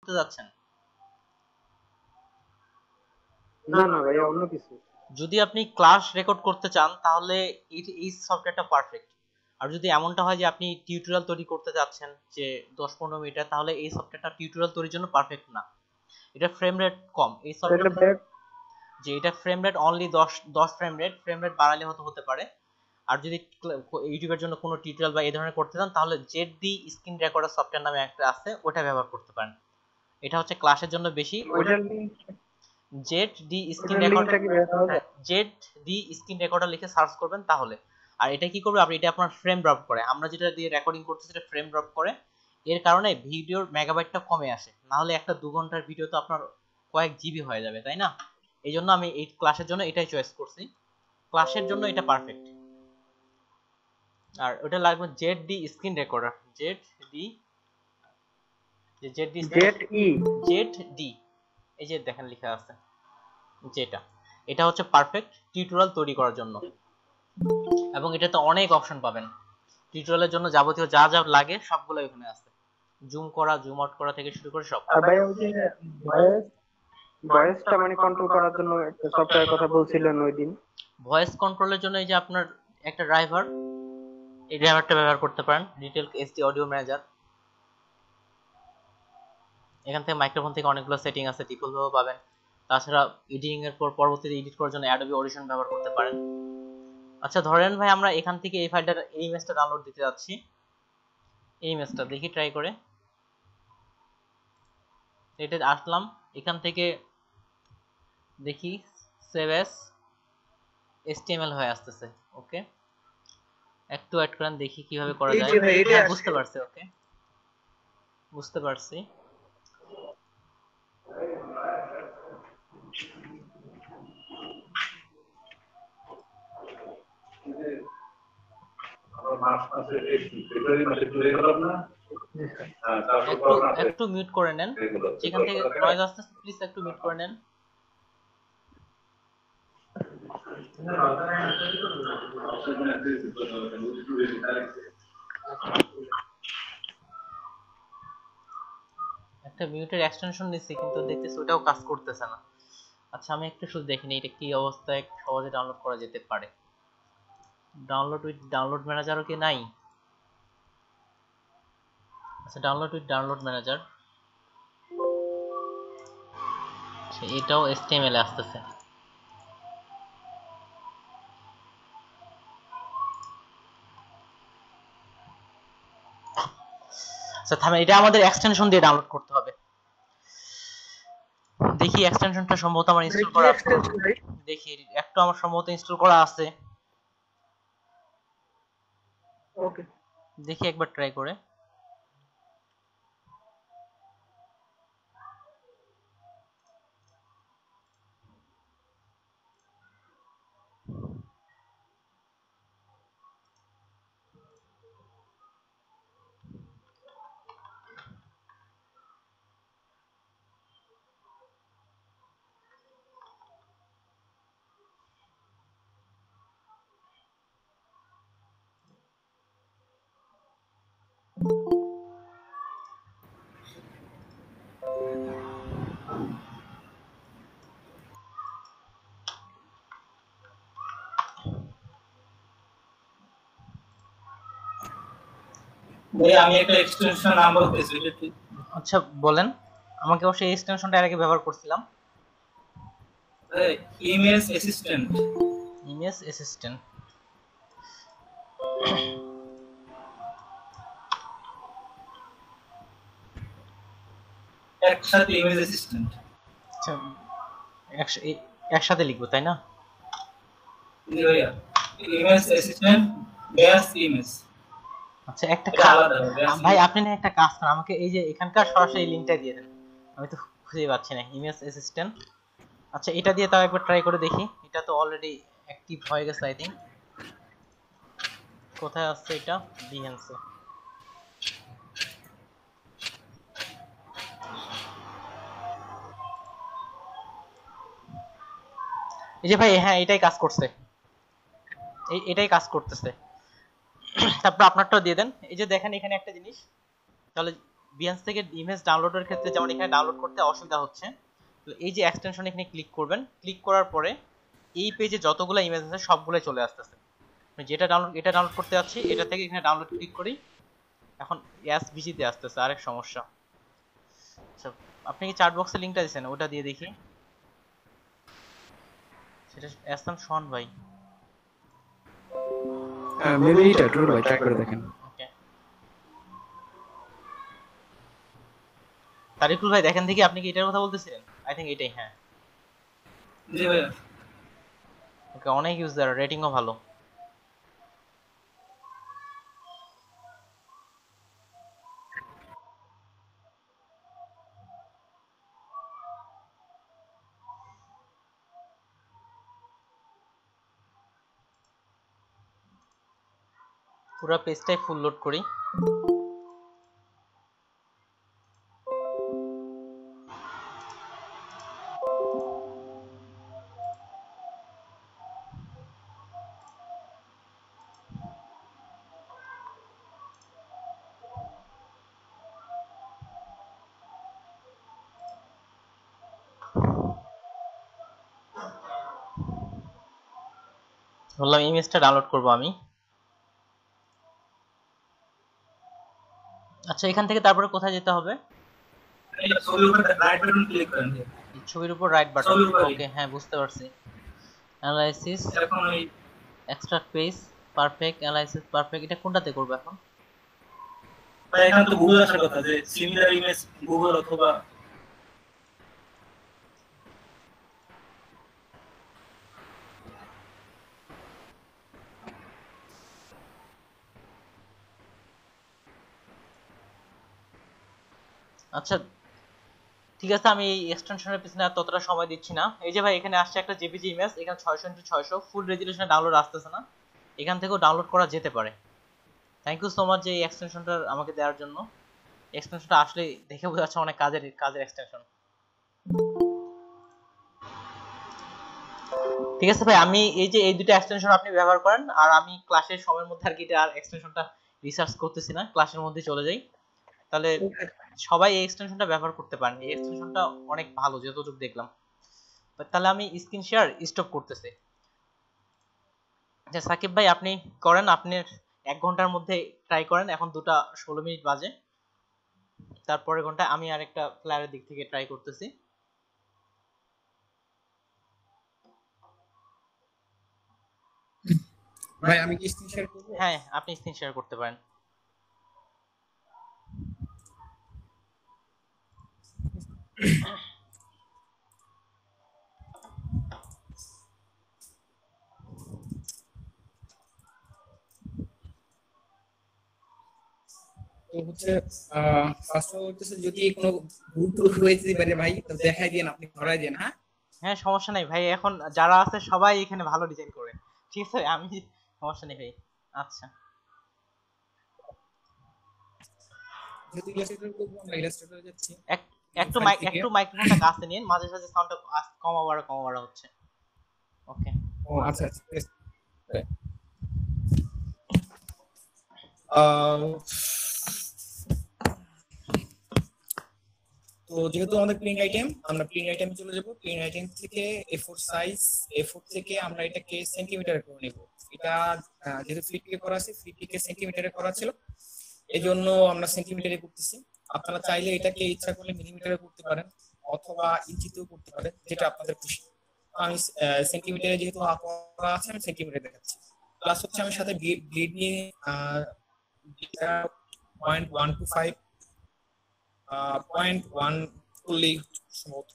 করতে যাচ্ছেন? না না ভাইয়া, অন্য কিছু। যদি আপনি ক্লাস রেকর্ড করতে চান তাহলে এই সফটওয়্যারটা পারফেক্ট। আর যদি এমনটা হয় যে আপনি টিউটোরিয়াল তৈরি করতে যাচ্ছেন যে 10-15 মিনিটের, তাহলে এই সফটওয়্যারটা টিউটোরিয়াল তৈরির জন্য পারফেক্ট না। এটা ফ্রেম রেট কম এই সফটওয়্যারটা, যে এটা frame rate only 10 frame rate বাড়ালে হতে পারে। আর যদি ইউটিউবের জন্য কোনো টিউটোরিয়াল বা এই ধরনের করতে চান তাহলে জেড স্ক্রিন রেকর্ডার সফটওয়্যার নামে একটা আছে, ওটা ব্যবহার করতে পারেন। এটা হচ্ছে ক্লাসের জন্য বেশি। জেড ডি স্ক্রিন রেকর্ডার লিখে সার্চ করবেন তাহলে। আর এটা কি করবে, আপনি এটা আপনার ফ্রেম ড্রপ করে, আমরা যেটা দিয়ে রেকর্ডিং করতেছি সেটা ফ্রেম ড্রপ করে, এর কারণে ভিডিওর মেগাবাইটটা কমে আসে। না হলে একটা 2 ঘন্টার ভিডিও তো আপনার কয়েক জিবি হয়ে যাবে, তাই না? এই জন্য আমি এই ক্লাসের জন্য এটাই চয়েস করছি, ক্লাসের জন্য এটা পারফেক্ট। আর ওটা লাগবে Z D screen recorder, Z D এই যে দেখেন লেখা আছে যেটা, এটা হচ্ছে পারফেক্ট টিউটোরিয়াল তৈরি করার জন্য। এবং এটাতে অনেক অপশন পাবেন, টিউটোরিয়ালের জন্য যাবতীয় যা যা লাগে সবগুলো এখানে আছে, জুম করা, জুম আউট করা থেকে শুরু করে সব। আর ভাই ওই যে ভয়েসটা মানে কন্ট্রোল করার জন্য একটা সফটওয়্যার কথা বলছিলেন ওই দিন। ভয়েস কন্ট্রোলের জন্য এই যে আপনার একটা ড্রাইভার, এই ড্রাইভারটা ব্যবহার করতে পারেন, ডিটেল এসডি অডিও ম্যানেজার। এখান থেকে মাইক্রোফোন থেকে অনেকগুলো সেটিং আছে, ডিফল্ট ভাবে পাবেন। তাছাড়া এডিটিং এর পর পরবর্তীতে এডিট করার জন্য অ্যাডোবি অডিশন ব্যবহার করতে পারেন। আচ্ছা ধরেন ভাই আমরা এখান থেকে এই ফাইলটা, এই ইমেজটা ডাউনলোড দিতে যাচ্ছি, এই ইমেজটা দেখি ট্রাই করে। এটা আসলাম, এখান থেকে দেখি সেভ এস HTML হয়ে আসতেছে। ওকে, একটু অ্যাড করেন দেখি কিভাবে করা যায়। হ্যাঁ বুঝতে পারছি, ওকে বুঝতে পারছি। একটু মিউট করে নেন, যেখান থেকে নয়েজ আসতেছে প্লিজ একটু মিউট করে নেন। একটা মিউটের এক্সটেনশন নিচ্ছি কিন্তু দেখতেছি ওটাও কাজ করতেছে না। আচ্ছা আমি একটু শুধু দেখিনি এটা কি অবস্থায় সহজে ডাউনলোড করা যেতে পারে। ডাউনলোড উইথ ডাউনলোড ম্যানেজারও কি নাই? আচ্ছা ডাউনলোড উইথ ডাউনলোড ম্যানেজার, এটাও HTML এ আসতেছে। আচ্ছা থামেন, এটা আমাদের এক্সটেনশন দিয়ে ডাউনলোড করতে হবে। দেখি এক্সটেনশনটা সম্ভবত আমার ইনস্টল করা আছে, দেখি একটু আমার সম্ভবত ইনস্টল করা আছে। ওকে, দেখি একবার ট্রাই করে। আমি একটা এক্সটেনশন নাম বলতেছি। আচ্ছা বলেন, আমাকে অবশ্যই এই এক্সটেনশনটা এর আগে ব্যবহার করছিলাম। Image assistant, image assistant. একসাথে ইমেজ অ্যাসিস্ট্যান্ট। আচ্ছা একসাথে লিখবো তাই না? Image assistant base image. আচ্ছা একটা ভাই আপনি না একটা কাজ করেন, আমাকে এই যে এখানকার সরাসরি লিংকটা দিয়ে দেন, আমি তো খুঁজে পাচ্ছি না ইমেজ অ্যাসিস্ট্যান্ট। আচ্ছা এটা দিয়ে তাও একবার ট্রাই করে দেখি, এটা তো অলরেডি অ্যাক্টিভ হয়ে গেছে আই থিংক। কোথায় আছে এটা? বিহেন্সে। এই যে ভাই, হ্যাঁ এটাই কাজ করছে, এটাই কাজ করতেছে। তারপর আপনারটাও দিয়ে দেন। এই যে দেখেন এখানে একটা জিনিস, তাহলে Behance থেকে ইমেজ ডাউনলোডের ক্ষেত্রে যেমন এখানে ডাউনলোড করতে অসুবিধা হচ্ছে, তো এই যে এক্সটেনশন এখানে ক্লিক করবেন, ক্লিক করার পরে এই পেজে যতগুলো ইমেজ আছে সবগুলোই চলে আসতেছে। যেটা এটা ডাউনলোড করতে যাচ্ছি এটা থেকে এখানে ডাউনলোড ক্লিক করি, এখন এসভিজি-তে আসতেছে, আরেক সমস্যা। আচ্ছা, আপনি কি চ্যাট বক্সে লিংকটা দিয়েছেন, ওটা দিয়ে দেখি। সেটা এসএম শোন ভাই। মেবি এটা ট্রু ভাই, ট্রাই করে দেখেন। ওকে, তারিকুল ভাই দেখেন দেখি, আপনি কি এটার কথা বলতেছিলেন? আই থিংক এটাই, হ্যাঁ। জি ভাইয়া। ওকে, অনেক ইউজার, রেটিংও ভালো। পুরো পেজটাই ফুল লোড করি। বললাম ইমেজটা ডাউনলোড করব আমি। আচ্ছা, এখান থেকে তারপরে কোথায় যেতে হবে? এই ছবির উপর রাইট বাটন ক্লিক করেন। ছবির উপর রাইট বাটন, ছবির উপরে। ওকে, হ্যাঁ বুঝতে পারছি। অ্যানালাইসিস, এখন ওই extract page, perfect, analysis perfect, এটা কোনটাতে করব এখন? ভাই এখানে তো গুগল আসার কথা, যে সিমিলার ইমেজ গুগল অথবা আচ্ছা ঠিক আছে, আমি এই এক্সটেনশনের পিছনে আর ততটা সময় দিচ্ছি না। এই যে ভাই এখানে আসছে একটা জেপিজি ইমেজ, এখানে 600x600 ফুল রেজুলেশনে ডাউনলোড আসতেছে না, এখান থেকেও ডাউনলোড করা যেতে পারে। থ্যাংক ইউ সো মাচ যে এই এক্সটেনশনটা আমাকে দেওয়ার জন্য। এক্সটেনশনটা আসলে দেখে বোঝা যাচ্ছে অনেক কাজের এক্সটেনশন। ঠিক আছে ভাই, আমি এই যে এই দুটো এক্সটেনশন আপনি ব্যবহার করেন, আর আমি ক্লাসের সময়ের মধ্যে আর কি আর এক্সটেনশনটা রিসার্চ করতেছি না, ক্লাসের মধ্যে চলে যাই। তাহলে সবাই এই এক্সটেনশনটা ব্যবহার করতে পারেন, এই এক্সটেনশনটা অনেক ভালো যতটুকু দেখলাম। তাহলে আমি স্ক্রিন শেয়ার স্টপ করতেছি। আচ্ছা সাকিব ভাই আপনি করেন, আপনার 1 ঘন্টার মধ্যে ট্রাই করেন, এখন 2টা 16 মিনিট বাজে। তারপরের ঘন্টায় আমি আরেকটা ফ্লায়ারের দিক থেকে ট্রাই করতেছি। ভাই আমি কি স্ক্রিন শেয়ার করব? হ্যাঁ, আপনি স্ক্রিন শেয়ার করতে পারেন। তো হচ্ছে ফার্স্ট অফ হচ্ছে যদি কোনো ভুল টুল হয়ে যেতে পারে ভাই, তো দেখাই দেন, আপনি ধরাই দেন। হ্যাঁ হ্যাঁ সমস্যা নাই ভাই, এখন যারা আছে সবাই এখানে ভালো ডিজাইন করে, ঠিক আছে, আমি সমস্যা নেই ভাই। আচ্ছা যেহেতু ইলাস্ট্রেটর করবো, আমরা ইলাস্ট্রেটরে যাচ্ছি। একটু মাইক্রোফোনটা কাছে নিন, মাঝে সাঝে সাউন্ডটা কমা বাড়া হচ্ছে। ওকে, ও আচ্ছা আচ্ছা, ঠিক আছে। আহ, তো যেহেতু আমাদের প্রিন্ট আইটেম, আমরা প্রিন্ট আইটেমে চলে যাব। প্রিন্ট আইটেম থেকে A4 সাইজ, A4 থেকে আমরা এটাকে সেন্টিমিটারে করে নেব। এটা যেহেতু ফিটকে করা আছে, ফিটকে সেন্টিমিটারে করা ছিল, এজন্য আমরা সেন্টিমিটারে করতেছি। আপনারা চাইলে এটাকে ইচ্ছা করলে মিলিমিটারে করতে পারেন অথবা ইঞ্চিতেও করতে পারেন, যেটা আপনাদের খুশি। আমি সেন্টিমিটারে যেহেতু করা আছে, আমি সেন্টিমিটারে দেখাচ্ছি। প্লাস হচ্ছে আমি সাথে ব্লিড নিয়ে 0.125 0.1 করলেই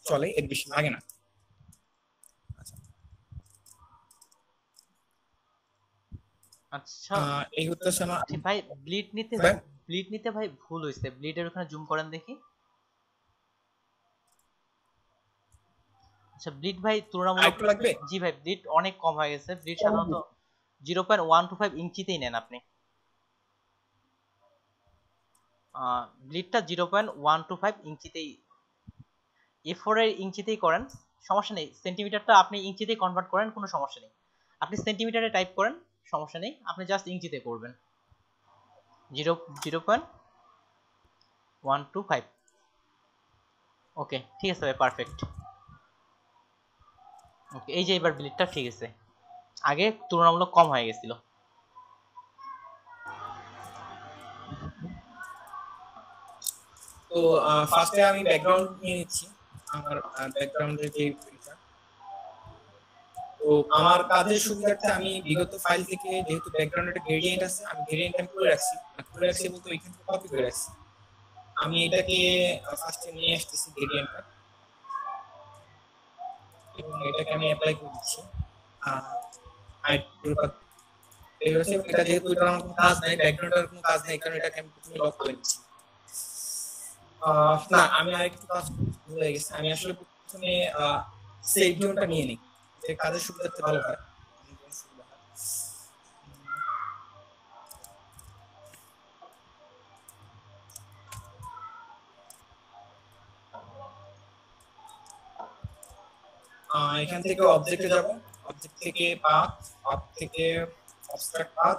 চলে, এর বেশি লাগে না। আচ্ছা এই হচ্ছে আমার ভাই ব্লিড নিতে ভাই ভুল হয়েছে, ব্লিডের ওখানে জুম করেন দেখি। আচ্ছা ব্লিড ভাই তুলনামূলক, জি ভাই ব্লিড অনেক কম হয়ে গেছে। ব্লিড সাধারণত 0.125 ইঞ্চিতেই নেন আপনি। ব্লিডটা 0.125 ইঞ্চিতেই, A4 এর ইঞ্চিতেই করেন, সমস্যা নেই। সেন্টিমিটারটা আপনি ইঞ্চিতেই কনভার্ট করেন, কোনো সমস্যা নেই। আপনি সেন্টিমিটারে টাইপ করেন, সমস্যা নেই, আপনি জাস্ট ইঞ্চিতে করবেন। 0.125 1 2 5। ওকে ঠিক আছে ভাই, পারফেক্ট। ওকে এই যে এবার ব্লিডটা ঠিক আছে, আগে তুলনামূলক কম হয়ে গেছিল। তো ফার্স্টে আমি ব্যাকগ্রাউন্ড নিয়ে নিচ্ছি, আমার ব্যাকগ্রাউন্ডের যে তো আমার কাজের সুবিধার্থে আমি বিগত ফাইল থেকে যেহেতু ব্যাকগ্রাউন্ডে একটা গ্রেডিয়েন্ট আছে, আমি গ্রেডিয়েন্ট আমি খুলে রাখছি বলতে এখান থেকে কপি করে রাখছি। আমি এটাকে ফার্স্টে নিয়ে আসতেছি গ্রেডিয়েন্টটা, এবং এটাকে আমি অ্যাপ্লাই করে দিচ্ছি। এটা যেহেতু এটা আমার কোনো কাজ নাই, ব্যাকগ্রাউন্ডের কোনো কাজ নাই, কারণ এটাকে আমি প্রথমে লক করে দিচ্ছি। না, আমি আরেকটু কাজ ভুলে গেছি। আমি আসলে প্রথমে সেভ জোনটা নিয়ে নিই, যে কাজের সুবিধাতে ভালো হয়। এখান থেকে অবজেক্টে যাব, অবজেক্ট থেকে পাথ, পাথ থেকে অবস্ট্রাক্ট পাথ,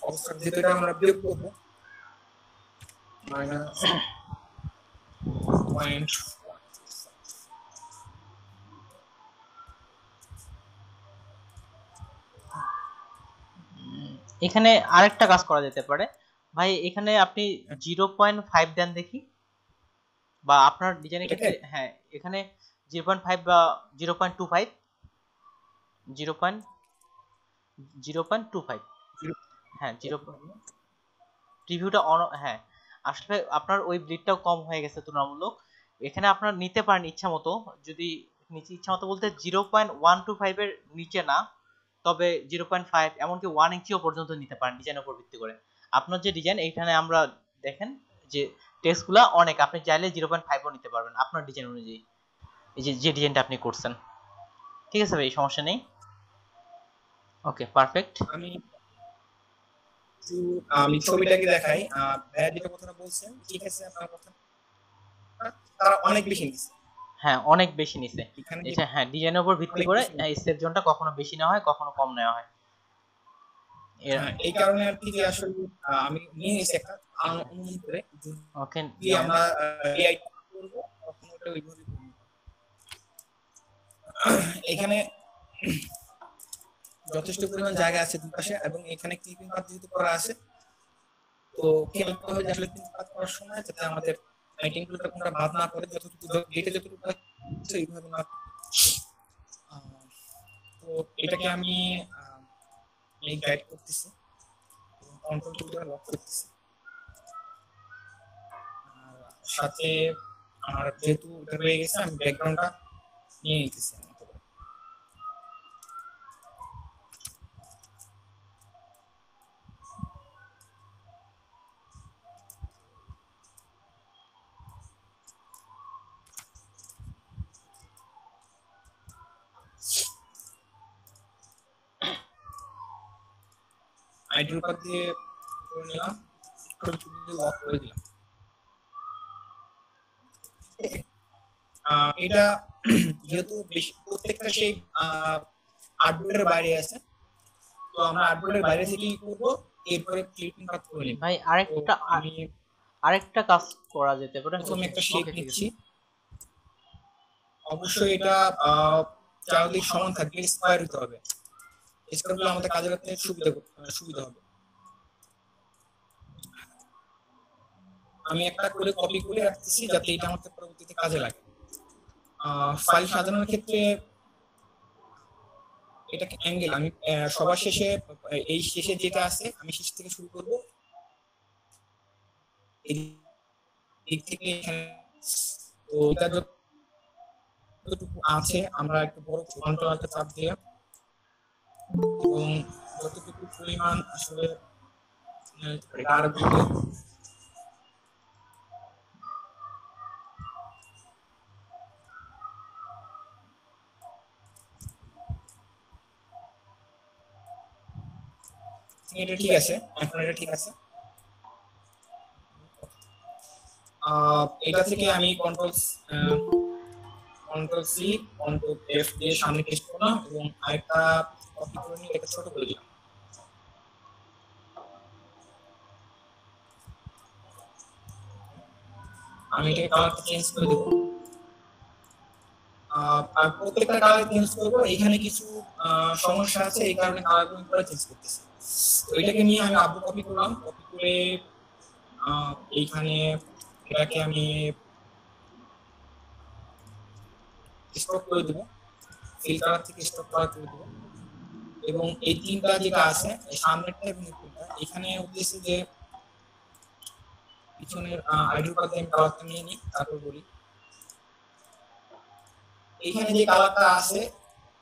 অবস্ট্রাক্ট যেটা আমরা বিয়োগ করব মাইনাস পয়েন্ট। এখানে আরেকটা কাজ করা যেতে পারে ভাই, এখানে আপনি 0.5 দেন দেখি, বা আপনার ডিজাইনের ক্ষেত্রে হ্যাঁ এখানে 0.5 বা 0.25, 0.25 হ্যাঁ 0 প্রিভিউটা অন। হ্যাঁ আসলে আপনার ওই ব্লিডটাও কম হয়ে গেছে তুলনামূলক। এখানে আপনার নিতে পারেন ইচ্ছা মতো, যদি নিচে ইচ্ছা মতো বলতে 0.125 এর নিচে না, তবে 0.5 এমনকি 1 ইঞ্চিও পর্যন্ত নিতে পারেন ডিজাইনের উপর ভিত্তি করে। আপনার যে ডিজাইন এইখানে আমরা দেখেন যে টেক্সটগুলো অনেক, আপনি চাইলে 0.5ও নিতে পারবেন আপনার ডিজাইন অনুযায়ী, এই যে ডিজাইনটা আপনি করছেন। ঠিক আছে ভাই, সমস্যা নেই। Okay perfect. আমি ছবিটাকে দেখাই, ভাইয়া যেটা কথাটা বলছেন ঠিক আছে, আপনার কথা তারা অনেক বেশি নিচ্ছে। হ্যাঁ অনেক বেশি নিছে এটা, হ্যাঁ ডিজাইনের উপর ভিত্তি করে সেভ জোনটা কখনো বেশি নেওয়া হয়, কখনো কম নেওয়া হয়। এই কারণে আর কি আসলে আমি নিয়ে নিয়েছি একটা অনুমান করে। ওকে আমরা এআই করব তখন ওটা ওইভাবে করব। এখানে যথেষ্ট পরিমাণ জায়গা আছে দুপাশে, এবং এখানে ক্লিপিং পাথ যেহেতু করা আছে, তো খেয়াল করতে হবে যে আসলে ক্লিপিং পাথ করার সময় যাতে আমাদের আইটেমগুলো কোনটা বাদ না পড়ে, যতটুকু ডেটা যতটুকু আছে এইভাবে না। তো এটাকে আমি এই গাইড করতেছি, কন্ট্রোল টুলটা লক করতেছি, আর সাথে আমার যেহেতু এটা হয়ে গেছে আমি ব্যাকগ্রাউন্ডটা নিয়ে নিতেছি। আইডির উপর দিয়ে করে নিলাম, লক করে দিলাম। এটা যেহেতু প্রত্যেকটা সেই আর্টবোর্ডের বাইরে আছে, তো আমরা আর্টবোর্ডের বাইরে থেকেই করব, এরপরে ক্লিপিং পাথ করে নিব। ভাই আরেকটা কাজ করা যেতে পারে। প্রথমে একটা শেপ নিচ্ছি, অবশ্যই এটা চারদিক সমান থাকবে, স্কয়ার হতে হবে, স্কয়ার হলে আমাদের কাজে করতে সুবিধা হবে। আমি একটা করে কপি করে রাখতেছি যাতে এটা আমাদের পরবর্তীতে কাজে লাগে। ফাইল সাজানোর ক্ষেত্রে এটাকে অ্যাঙ্গেল আমি সবার শেষে, এই শেষে যেটা আছে আমি শেষ থেকে শুরু করব, এই দিক থেকে এখানে। তো এটা যতটুকু আছে আমরা একটু বড় কন্ট্রোলটা চাপ দিয়ে, এবং যতটুকু পরিমাণ আসলে আর এটা ঠিক আছে, এখন এটা ঠিক আছে। এটা থেকে আমি কন্ট্রোল সি কন্ট্রোল এফ দিয়ে সামনে পেস্ট করলাম, এবং আরেকটা কপি করে নিয়ে এটা ছোট করে দিলাম। আমি এটাকে কালারটা চেঞ্জ করে দেবো। আর প্রত্যেকটা কালার চেঞ্জ করবো, এখানে কিছু সমস্যা আছে, এই কারণে কালারগুলো করে চেঞ্জ করতেছি। তো এটাকে নিয়ে আমি আবার কপি করলাম, কপি করে এইখানে এটাকে আমি স্টপ করে দেবো, ফিল কালার থেকে স্টপ কালার করে দেবো। এবং এই তিনটা যেটা আছে সামনেরটা এবং উপরটা, এখানে উদ্দেশ্যে যে পিছনের আইডি পাতে আমি কালারটা নিয়ে নিই, তারপর বলি এখানে যে কালারটা আছে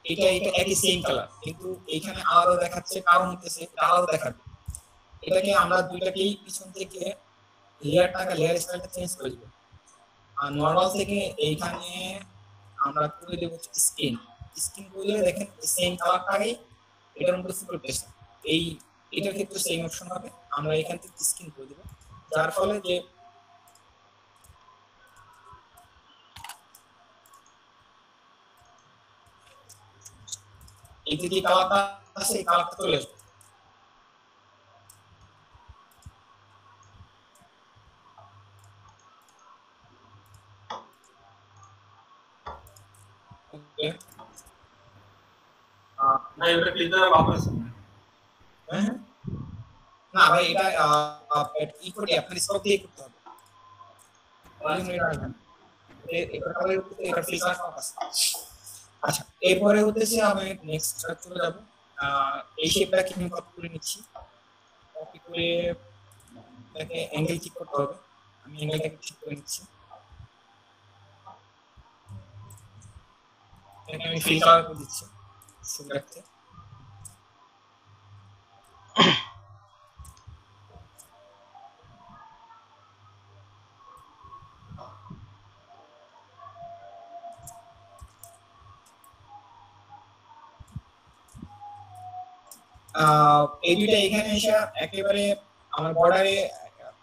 এটা এটা একই সেম কালার, কিন্তু এখানে আলাদা দেখাচ্ছে, কারণ হচ্ছে আলাদা দেখাবে। এটাকে আমরা দুইটাকেই পিছন থেকে লেয়ার স্টাইলটা চেঞ্জ করে দেব। আর নরমাল থেকে এইখানে আমরা করে দেব স্কিন, স্কিন করে দিলে দেখেন সেম কালারটাই এটার মধ্যে ফুল করতেছে। এই এটার ক্ষেত্রে সেম অপশন হবে, আমরা এখান থেকে স্কিন করে দেব, যার ফলে যে এই যে কালারটা আছে এই কালারটা চলে আসবে। ওকে, ভাই ওটা ক্লিক করা বাপাস হ্যাঁ না ভাই, এটা ই করে আপনার স্টপ দিয়ে করতে হবে। আচ্ছা, এরপরে হচ্ছে আমি নেক্সট চলে যাব। এই শেপটাকে আমি কপি করে নিচ্ছি, কপি করে এটাকে অ্যাঙ্গেল ঠিক করতে হবে, আমি অ্যাঙ্গেলটাকে ঠিক করে নিচ্ছি। এটাকে আমি ফিল কালার করে দিচ্ছি সুবিধার্থে। এই দুইটা এখানে এসে একেবারে আমার বর্ডারে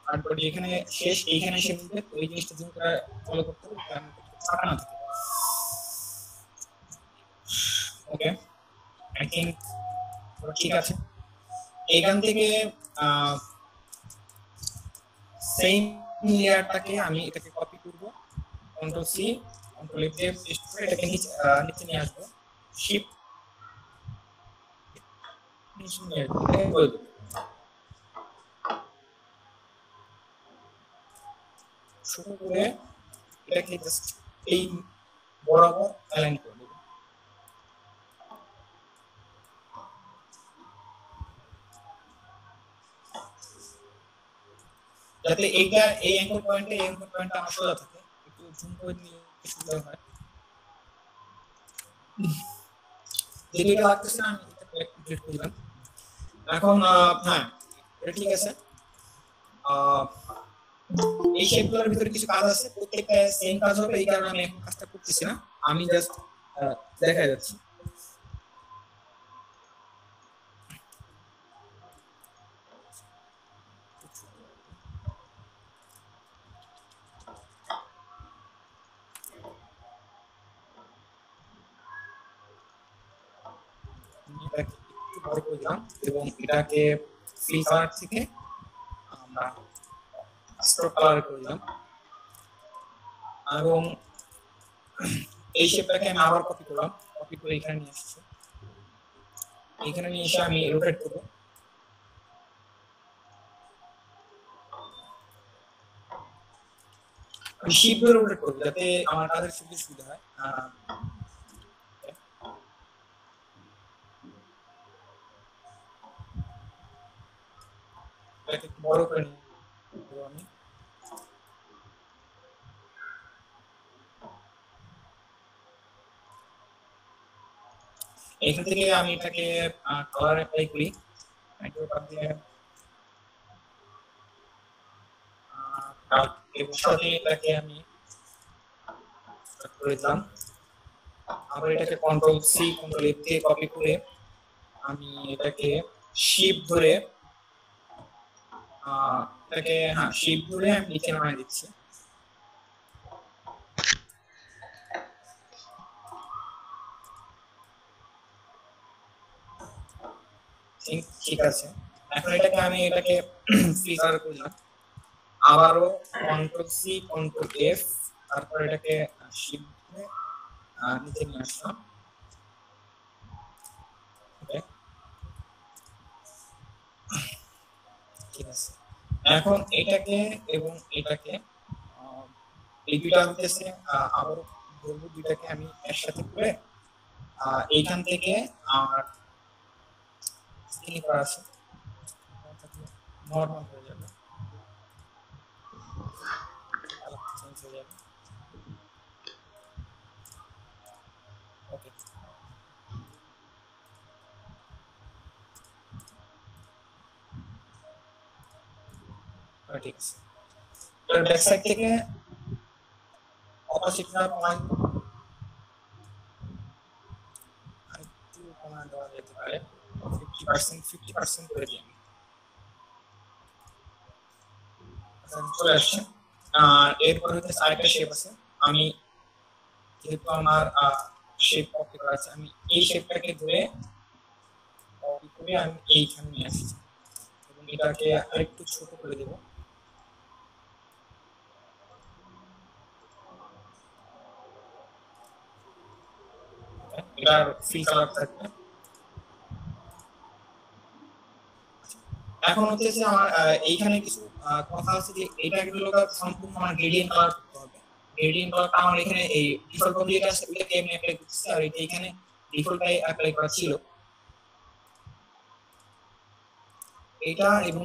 তারপরে এখানে শেষ, এইখানে এসে মিলবে। ওই জিনিসটা জুম করে ফলো করতে হবে, কারণ ফাঁকা না থাকে। ওকে, আই থিংক ঠিক আছে। এইখান থেকে সেম লেয়ারটাকে আমি এটাকে কপি করব, কন্ট্রোল সি কন্ট্রোল এফ দিয়ে পেস্ট করে এটাকে নিচে নিয়ে আসবো, শিফট নিচে নিয়ে আসবো, এটাকে করে দেবো। শুরু করে এটাকে জাস্ট এই বরাবর অ্যালাইন করে দেবো। যাতে এইটা এই অ্যাঙ্গেল পয়েন্টটা আমার সোজা থাকে, একটু জুম করে নিয়ে সুবিধা হয়। যেটা এটা লাগতেছে না, আমি এটা ক্লিক করে দিলাম। এখন হ্যাঁ এটা ঠিক আছে। এই শেপগুলোর ভিতরে কিছু কাজ আছে, প্রত্যেকটা সেম কাজ হবে, এই কারণে আমি এখন কাজটা করতেছি না, আমি জাস্ট দেখাই যাচ্ছি। এবং এটাকে ফিল কালার থেকে আমরা স্ট্রোক কালার করে দিলাম, এবং এই শেপটাকে আমি আবার কপি করলাম, কপি করে এখানে নিয়ে আসছি। এখানে নিয়ে এসে আমি রোটেট করব, আমি শিফট ধরে রোটেট করব যাতে আমার কাজের সুবিধা হয়। এটাকে বড় করে নিব আমি। এখান থেকে আমি এটাকে কালার অ্যাপ্লাই করি, মাইক্রোকাপ দিয়ে এবং সাথে এটাকে আমি করে দিলাম। আবার এটাকে কন্ট্রোল সি কন্ট্রোল এফ দিয়ে কপি করে আমি এটাকে শিফট ধরে এটাকে শিফট ধরে আমি নিচে নামিয়ে দিচ্ছি। ঠিক আছে, এখন এটাকে আমি ফ্রি কালার করলাম। আবারও কন্ট্রোল সি কন্ট্রোল এফ, তারপর এটাকে শিফট ধরে নিচে নিয়ে আসলাম। ওকে, ঠিক আছে। এখন এটাকে এবং এটাকে এই দুইটা হতেছে আবারও বলবো, দুইটাকে আমি একসাথে করে এইখান থেকে আমার স্ক্রিপার আছে নরমাল হয়ে যাবে, চেঞ্জ হয়ে যাবে। ওকে, ঠিক আছে। এবার ব্যাক সাইড থেকে অপাসিটিটা কমাই আরেকটু কমানো দেওয়া যেতে পারে, 50% করে দিই আমি। চলে আসছে। আর এরপর হচ্ছে আরেকটা শেপ আছে, আমি যেহেতু আমার শেপ কপি করা আছে, আমি এই শেপটাকে ধরে কপি করে আমি এইখানে নিয়ে আসছি এবং এটাকে আরেকটু ছোট করে দেব। এটার ফিল কালার থাকবে। এখন হচ্ছে যে আমার এইখানে কিছু কথা আছে যে এটা গুলো সম্পূর্ণ আমার গ্রেডিয়েন্ট কালার করতে হবে। গ্রেডিয়েন্ট কালারটা আমার এখানে এই ডিফল্ট ভাবে যেটা আছে ওটাকে আমি অ্যাপ্লাই করতেছি, আর এটা এখানে ডিফল্টটাই অ্যাপ্লাই করা ছিল। এটা এবং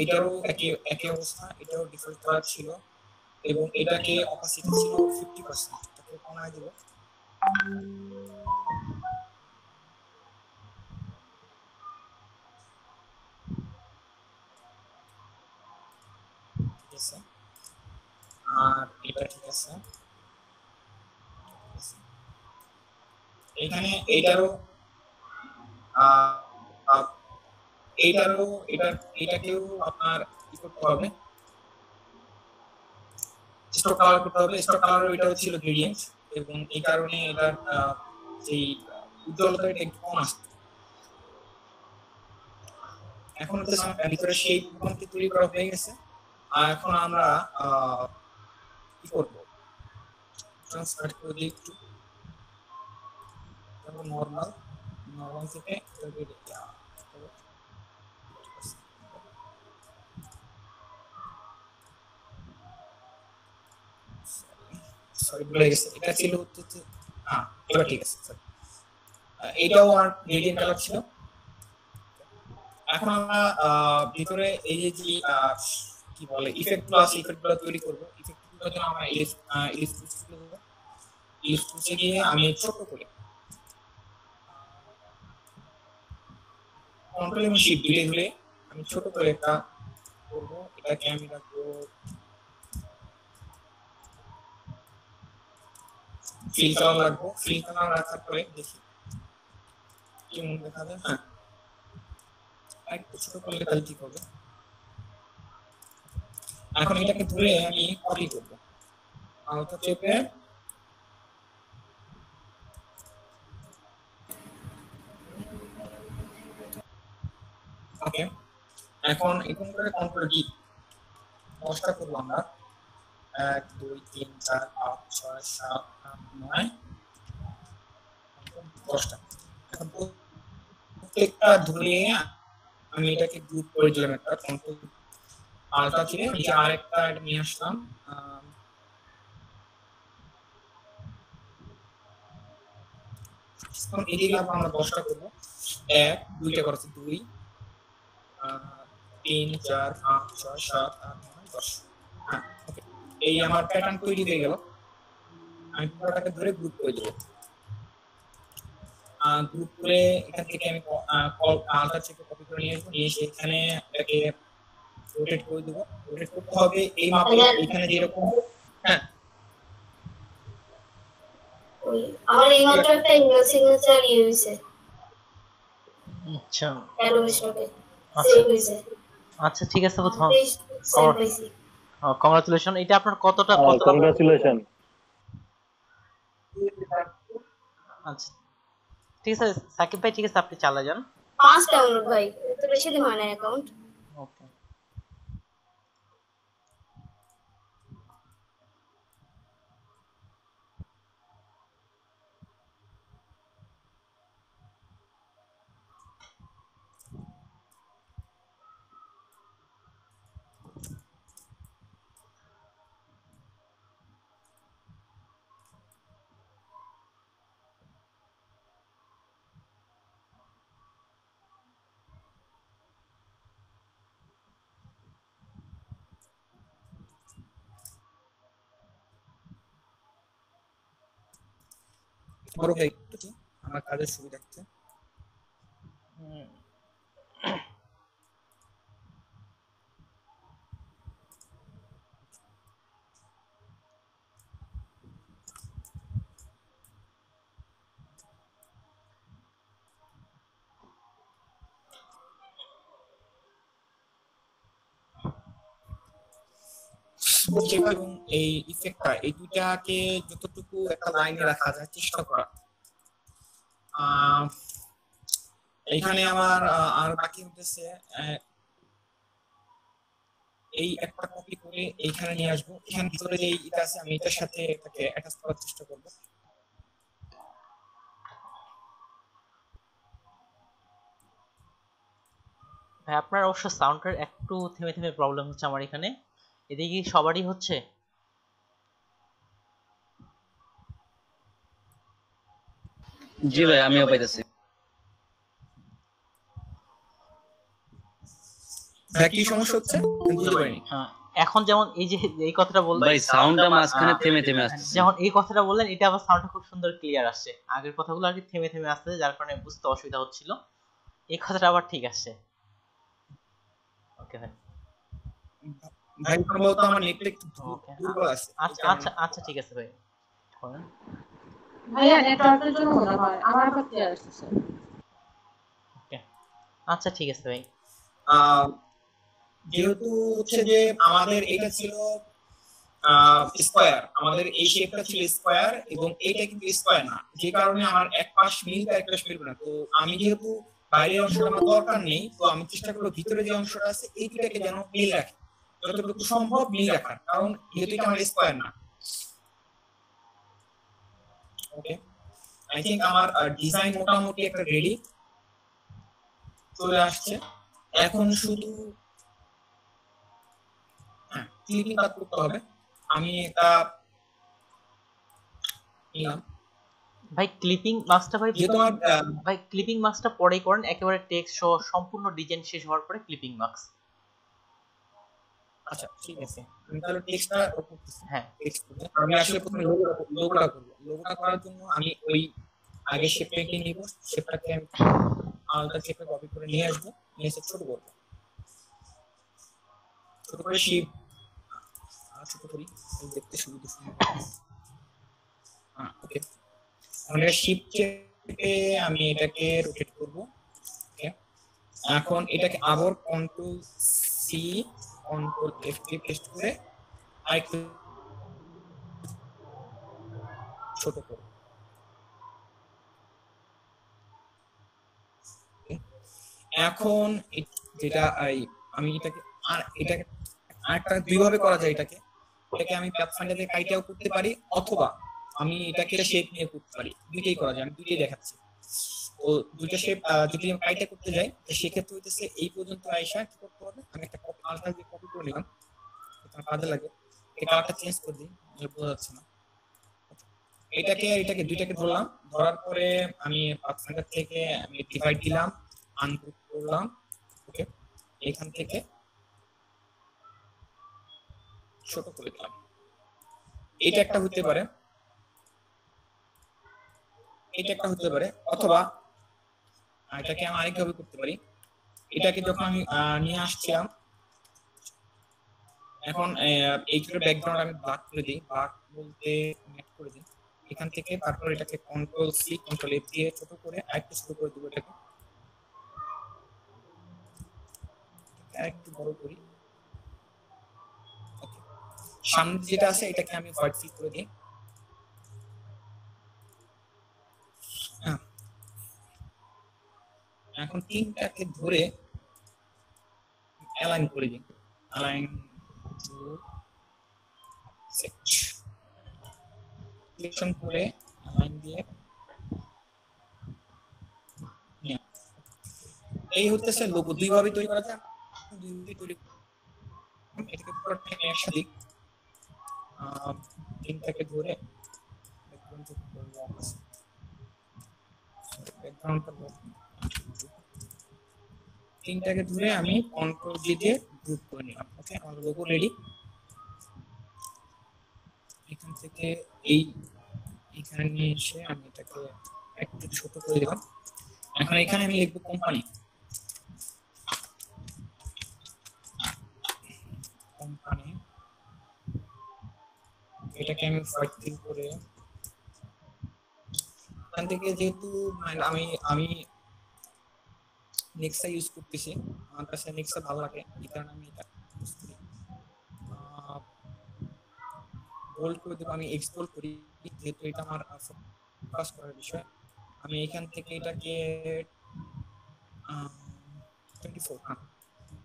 এটারও একই অবস্থা, এটাও ডিফল্ট কালার ছিল এবং এটাকে অপাসিটি ছিল 50%, এটাকে কমায় দেব। ঠিক আছে, আর এটা ঠিক আছে। এখানে এটারও এটাকেও আপনার কি করতে হবে, স্টক কালার করতে হবে। স্টক কালার এটাও ছিল গ্রেডিয়েন্ট এবং এই কারণে এটার যেই উজ্জ্বলতা এটা একটু কম আসছে। এখন হচ্ছে ভিতরে শেপ কমপ্লিট তৈরি করা হয়ে গেছে। আর এখন আমরা কি করব, ট্রান্সফার করে দিই একটু, তারপর নরমাল থেকে সরি ভুলে গেছি, এটা ছিল হচ্ছে এবার ঠিক আছে। এটাও আমার গ্রেডিয়েন্ট কালার ছিল। এখন আমরা ভিতরে এই যে কি বলে ইফেক্ট গুলো আছে, ইফেক্ট গুলো তৈরি করব। ইফেক্ট গুলোর জন্য আমরা ইলিস্ট্রেটরে গিয়ে আমি ছোট করে কন্ট্রোল এবং শিফট দিলে ধরে আমি ছোট করে একটা করব। এটাকে আমি রাখবো ফিল কালার রাখবো। ফিল কালার রাখার পরে দেখি কেমন দেখা যায়। হ্যাঁ, একটু ছোট করলে তাহলে ঠিক হবে। এখন এটাকে ধরে আমি কপি করব, আলতো চেপে ওকে। এখন এরকম করে কন্ট্রোল ডি 10টা করব আমরা, 1 2 3 4 5 6 7 8 9 10টা। এখন প্রত্যেকটা ধরে আমি এটাকে গ্রুপ করে দিলাম, একটা কন্ট্রোল আলটা ছিল নিচে আরেকটা নিয়ে আসলাম। এখন এদিকে আমরা 10টা করব, 1 2টা করছি 2 3 4 5 6 7 8 9 10। হ্যাঁ, ওকে, এই আমার প্যাটার্ন তৈরি হয়ে গেল। আমি পুরোটাকে ধরে গ্রুপ করে দেব। গ্রুপ করে এখান থেকে আমি আলটা চেপে কপি করে নিয়ে আসবো, নিয়ে এসে এখানে এটাকে রোটেট করে দেবো। রোটেট করতে হবে এই মাপে, এখানে যেরকম। হ্যাঁ, আমার এই মাত্র একটা ইমেল সিগনেচার ইয়ে হইছে। আচ্ছা অ্যাডোবি শপে আচ্ছা সেভ হইছে। আচ্ছা ঠিক আছে প্রথম সেভ হইছে। কংগ্রাচুলেশন। এটা আপনার কতটা কংগ্রাচুলেশন। আচ্ছা ঠিক আছে সাকিব ভাই, ঠিক আছে আপনি চালা যান। 5 ডাউনলোড ভাই, তো বেশি দিন হয় না অ্যাকাউন্ট। ওকে বড় হয়ে একটু আমার কাজের সুবিধার্থে। এবং এই ইফেক্টটা এই দুইটাকে যতটুকু একটা লাইনে রাখা যায় চেষ্টা করা। এখানে আমার আর বাকি হচ্ছে এই একটা কপি করে এইখানে নিয়ে আসবো, এখানে ভিতরে যে এটা আছে আমি এটার সাথে এটাকে অ্যাটাচ করার চেষ্টা করব। ভাই আপনার অবশ্য সাউন্ডের একটু থেমে থেমে প্রবলেম হচ্ছে আমার এখানে, এদিকে কি সবারই হচ্ছে? জি ভাই আমিও পাইতেছি। কি সমস্যা হচ্ছে বুঝতে পারিনি। এখন যেমন এই যে এই কথাটা বললেন ভাই সাউন্ডটা মাঝখানে থেমে থেমে আসছে। যেমন এই কথাটা বললেন এটা আবার সাউন্ডটা খুব সুন্দর ক্লিয়ার আসছে, আগের কথাগুলো আর কি থেমে থেমে আসছে যার কারণে বুঝতে অসুবিধা হচ্ছিল, এই কথাটা আবার ঠিক আসছে। ওকে ভাই ভাই সম্ভবত আমার নেটটা একটু দুর্বল আছে। আচ্ছা আচ্ছা আচ্ছা ঠিক আছে ভাই করেন। ভাইয়া নেটওয়ার্কের জন্য মনে হয় আমার আবার ক্লিয়ার আসছে। ওকে আচ্ছা ঠিক আছে ভাই। যেহেতু হচ্ছে যে আমাদের এটা ছিল স্কয়ার, আমাদের এই শেপটা ছিল স্কয়ার এবং এটা কিন্তু স্কয়ার না, যে কারণে আমার এক পাশ মিলবে এক পাশ মিলবে না। তো আমি যেহেতু বাইরের অংশটা আমার দরকার নেই, তো আমি চেষ্টা করব ভিতরে যে অংশটা আছে এই দুটাকে যেন মিল রাখি, যতটুকু সম্ভব মিল রাখার, কারণ যেহেতু এটা আমার স্কয়ার না। ওকে আই থিংক আমার ডিজাইন মোটামুটি একটা রেডি চলে আসছে। এখন শুধু ক্লিপিং কাট করতে হবে। আমি এটা নিলাম। ভাই ক্লিপিং মাস্কটা ভাই তোমার ভাই ক্লিপিং মাস্কটা পরেই করেন, একেবারে টেক্সট সহ সম্পূর্ণ ডিজাইন শেষ হওয়ার পরে ক্লিপিং মাস্ক। আচ্ছা ঠিক আছে, আমি তাহলে টেক্সটটা করতেছি। হ্যাঁ টেক্সট করব। আমি আসলে প্রথমে লোগোটা করব। লোগোটা করার জন্য আমি ওই আগে শেপটাকে নিব, শেপটাকে আলাদা শেপে কপি করে নিয়ে আসব, নিয়ে এসে ছোট করব। ছোট করে শেপ ছোট করি দেখতে সুবিধা হয়। ওকে আমরা শিফটে আমি এটাকে রোটেট করব। ওকে এখন এটাকে আবার কন্ট্রোল সি কন্ট্রোল এফ কে পেস্ট করে আরেকটু ছোট করব। এখন যেটা আমি এটাকে আরেকটা দুইভাবে করা যায়। এটাকে আমি প্যাথফাইন্ডারে কাইটাও করতে পারি, অথবা আমি এটাকে শেপ নিয়ে করতে পারি, দুইটাই করা যায়। আমি দুইটাই দেখাচ্ছি। ও দুইটা শেপ যদি আমি কাইটা করতে যাই সেক্ষেত্রে হইতেছে এই পর্যন্ত আইসা কি করতে হবে, আমি একটা কপি আলটা দিয়ে কপি করে নিলাম, এটা কাজে লাগে। এই কালারটা চেঞ্জ করে দিই, বোঝা যাচ্ছে না। এটাকে দুইটাকে ধরলাম, ধরার পরে আমি প্যাথফাইন্ডার থেকে আমি ডিভাইড দিলাম, আনগ্রুপ করলাম। ওকে এখান থেকে ছোট করে দিলাম। এটা একটা হতে পারে, এটা একটা হতে পারে, অথবা এটাকে আমি আরেকভাবে করতে পারি। এটাকে যখন আমি নিয়ে আসছিলাম, এখন এইটার ব্যাকগ্রাউন্ড আমি ব্ল্যাক করে দিই, ব্ল্যাক বলতে ম্যাট করে দিই এখান থেকে। তারপর এটাকে কন্ট্রোল সি কন্ট্রোল এফ দিয়ে ছোট করে আরেকটু ছোট করে দেবো, এটাকে আরেকটু বড় করি। ওকে সামনে যেটা আছে এটাকে আমি হোয়াইট ফিল করে দিই। এখন তিনটাকে ধরে অ্যালাইন করে দিই, অ্যালাইন টু সেট সিলেকশন করে অ্যালাইন দিয়ে এই হচ্ছে লোগো। দুইভাবে তৈরি করা যায়, দুইভাবে তৈরি। এটাকে পুরো একসাথে তিনটাকে ধরে তিনটাকে ধরে আমি কন্ট্রোল জি দিয়ে গ্রুপ করে নিলাম। ওকে আমার লোগো রেডি। এখান থেকে এই এখানে নিয়ে এসে আমি এটাকে একটু ছোট করে দিলাম। এখন এখানে আমি লিখবো কোম্পানি। কোম্পানি এটাকে আমি হোয়াইট ফিল করে এখান থেকে যেহেতু আমি নেক্সা ইউজ করতেছি, আমার কাছে নেক্সা ভালো লাগে, এই কারণে আমি এটা ইউজ করি। বোল্ড করে দেবো, আমি এক্সপোর্ট করি যেহেতু এটা আমার ফোকাস করার বিষয়। আমি এখান থেকে এটাকে 24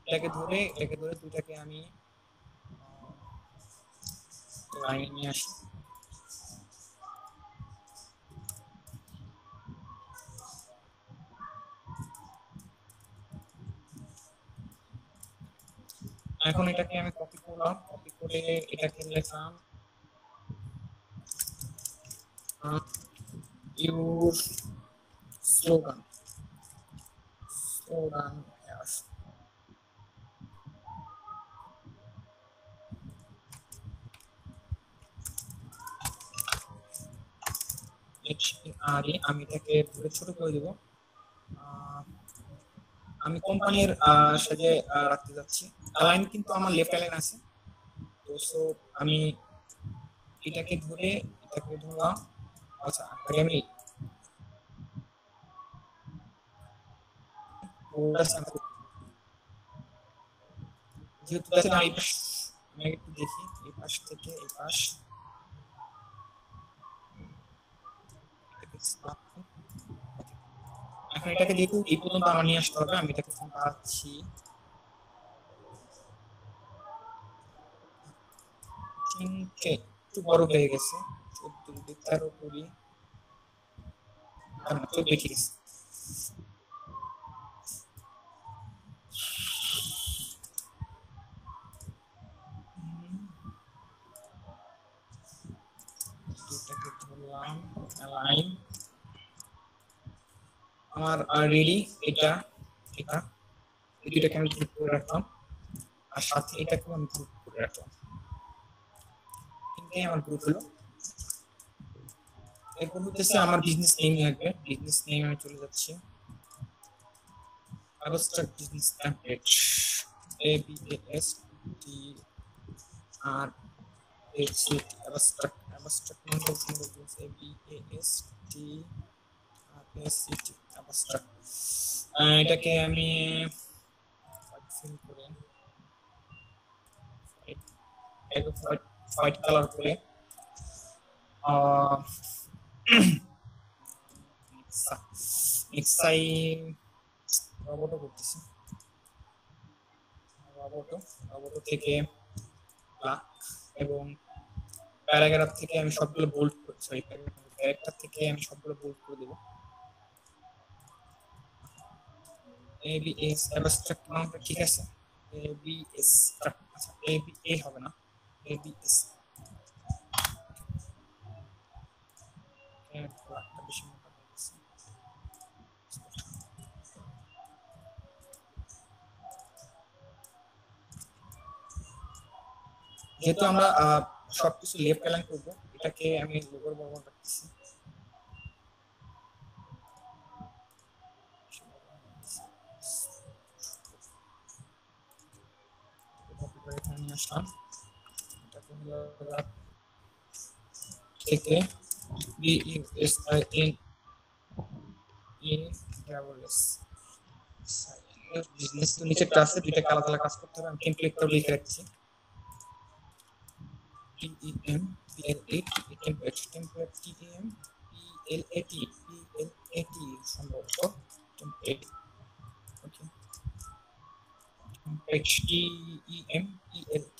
এটাকে ধরে দুটাকে আমি লাইনে নিয়ে আসি। এখন এটাকে আমি কপি করলাম, কপি করে এটাকে লিখলাম ইউর স্লোগান yes. আমি এটাকে ধরে ছোট করে দেব। আমি কোম্পানির সাথে রাখতে যাচ্ছি। অ্যালাইন কিন্তু আমার লেফট অ্যালাইন আছে, তো সো আমি এটাকে ধরলাম। আচ্ছা আগে আমি যেহেতু আমি একটু দেখি এই পাশ থেকে এই পাশ এখন এটাকে যেহেতু এই পর্যন্ত আমার নিয়ে আসতে হবে, আমি এটাকে পাচ্ছি একটু বড় হয়ে গেছে, 13 করি 14 দেখি আমার রেডি। এটাকে আমি গ্রুপ করে রাখলাম, আর সাথে এটাকে আমি গ্রুপ করে রাখলাম। এটাই আমার গ্রুপ হলো। এরপর হচ্ছে আমার বিজনেস নেম লাগবে। বিজনেস নেম আমি চলে যাচ্ছি abstract business template, ABASTRACT abstract abstract. এটাকে আমি হোয়াইট কালার করে রবটো করতেছি। রবটো থেকে ব্ল্যাক এবং প্যারাগ্রাফ থেকে আমি সবগুলো বোল্ড করে, সরি ক্যারেক্টার থেকে আমি সবগুলো বোল্ড করে দেব। ABS অ্যাবস্ট্রাক্ট নামটা ঠিক আছে, ABS আচ্ছা ABA হবে না, ABS যেহেতু আমরা সবকিছু লেফট অ্যালাইন করবো, এটাকে আমি লোগোর বরাবর রাখতেছি। থেকে বিজনেস তো নিচে ক্লাসে দুইটাকে আলাদা আলাদা কাজ করতে হবে। আমি টেমপ্লেটটা লিখে রাখছি TEMPLATE টেমপ্লেট TEMPLAT সম্ভবত টেমপ্লেট। ওকে TEMPLATE।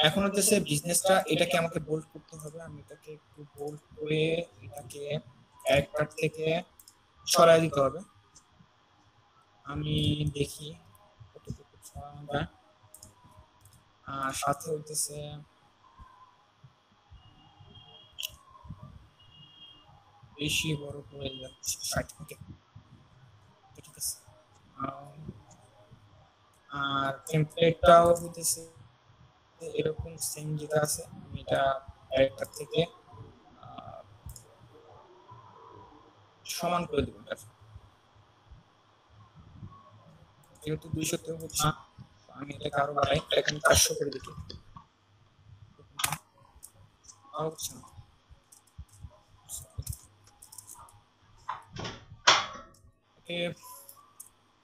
এখন হচ্ছে বিজনেসটা, এটাকে আমাকে বোল্ড করতে হবে। আমি এটাকে একটু বোল্ড করে এটাকে ক্যারেক্টার থেকে সরাই দিতে হবে। আমি দেখি কতটুকু সরানো যায়। সাথে হইতেছে বেশি বড় করে যাচ্ছে 60। ঠিক আছে, আর টেমপ্লেটটাও হইতেছে এরকম সেম যেটা আছে। আমি এটা ক্যারেক্টার থেকে সমান করে দেবো এটা, যেহেতু 200 হচ্ছে আমি এটাকে আরো বাড়াই, এটাকে আমি 400 করে দিই, আর হচ্ছে না। ওকে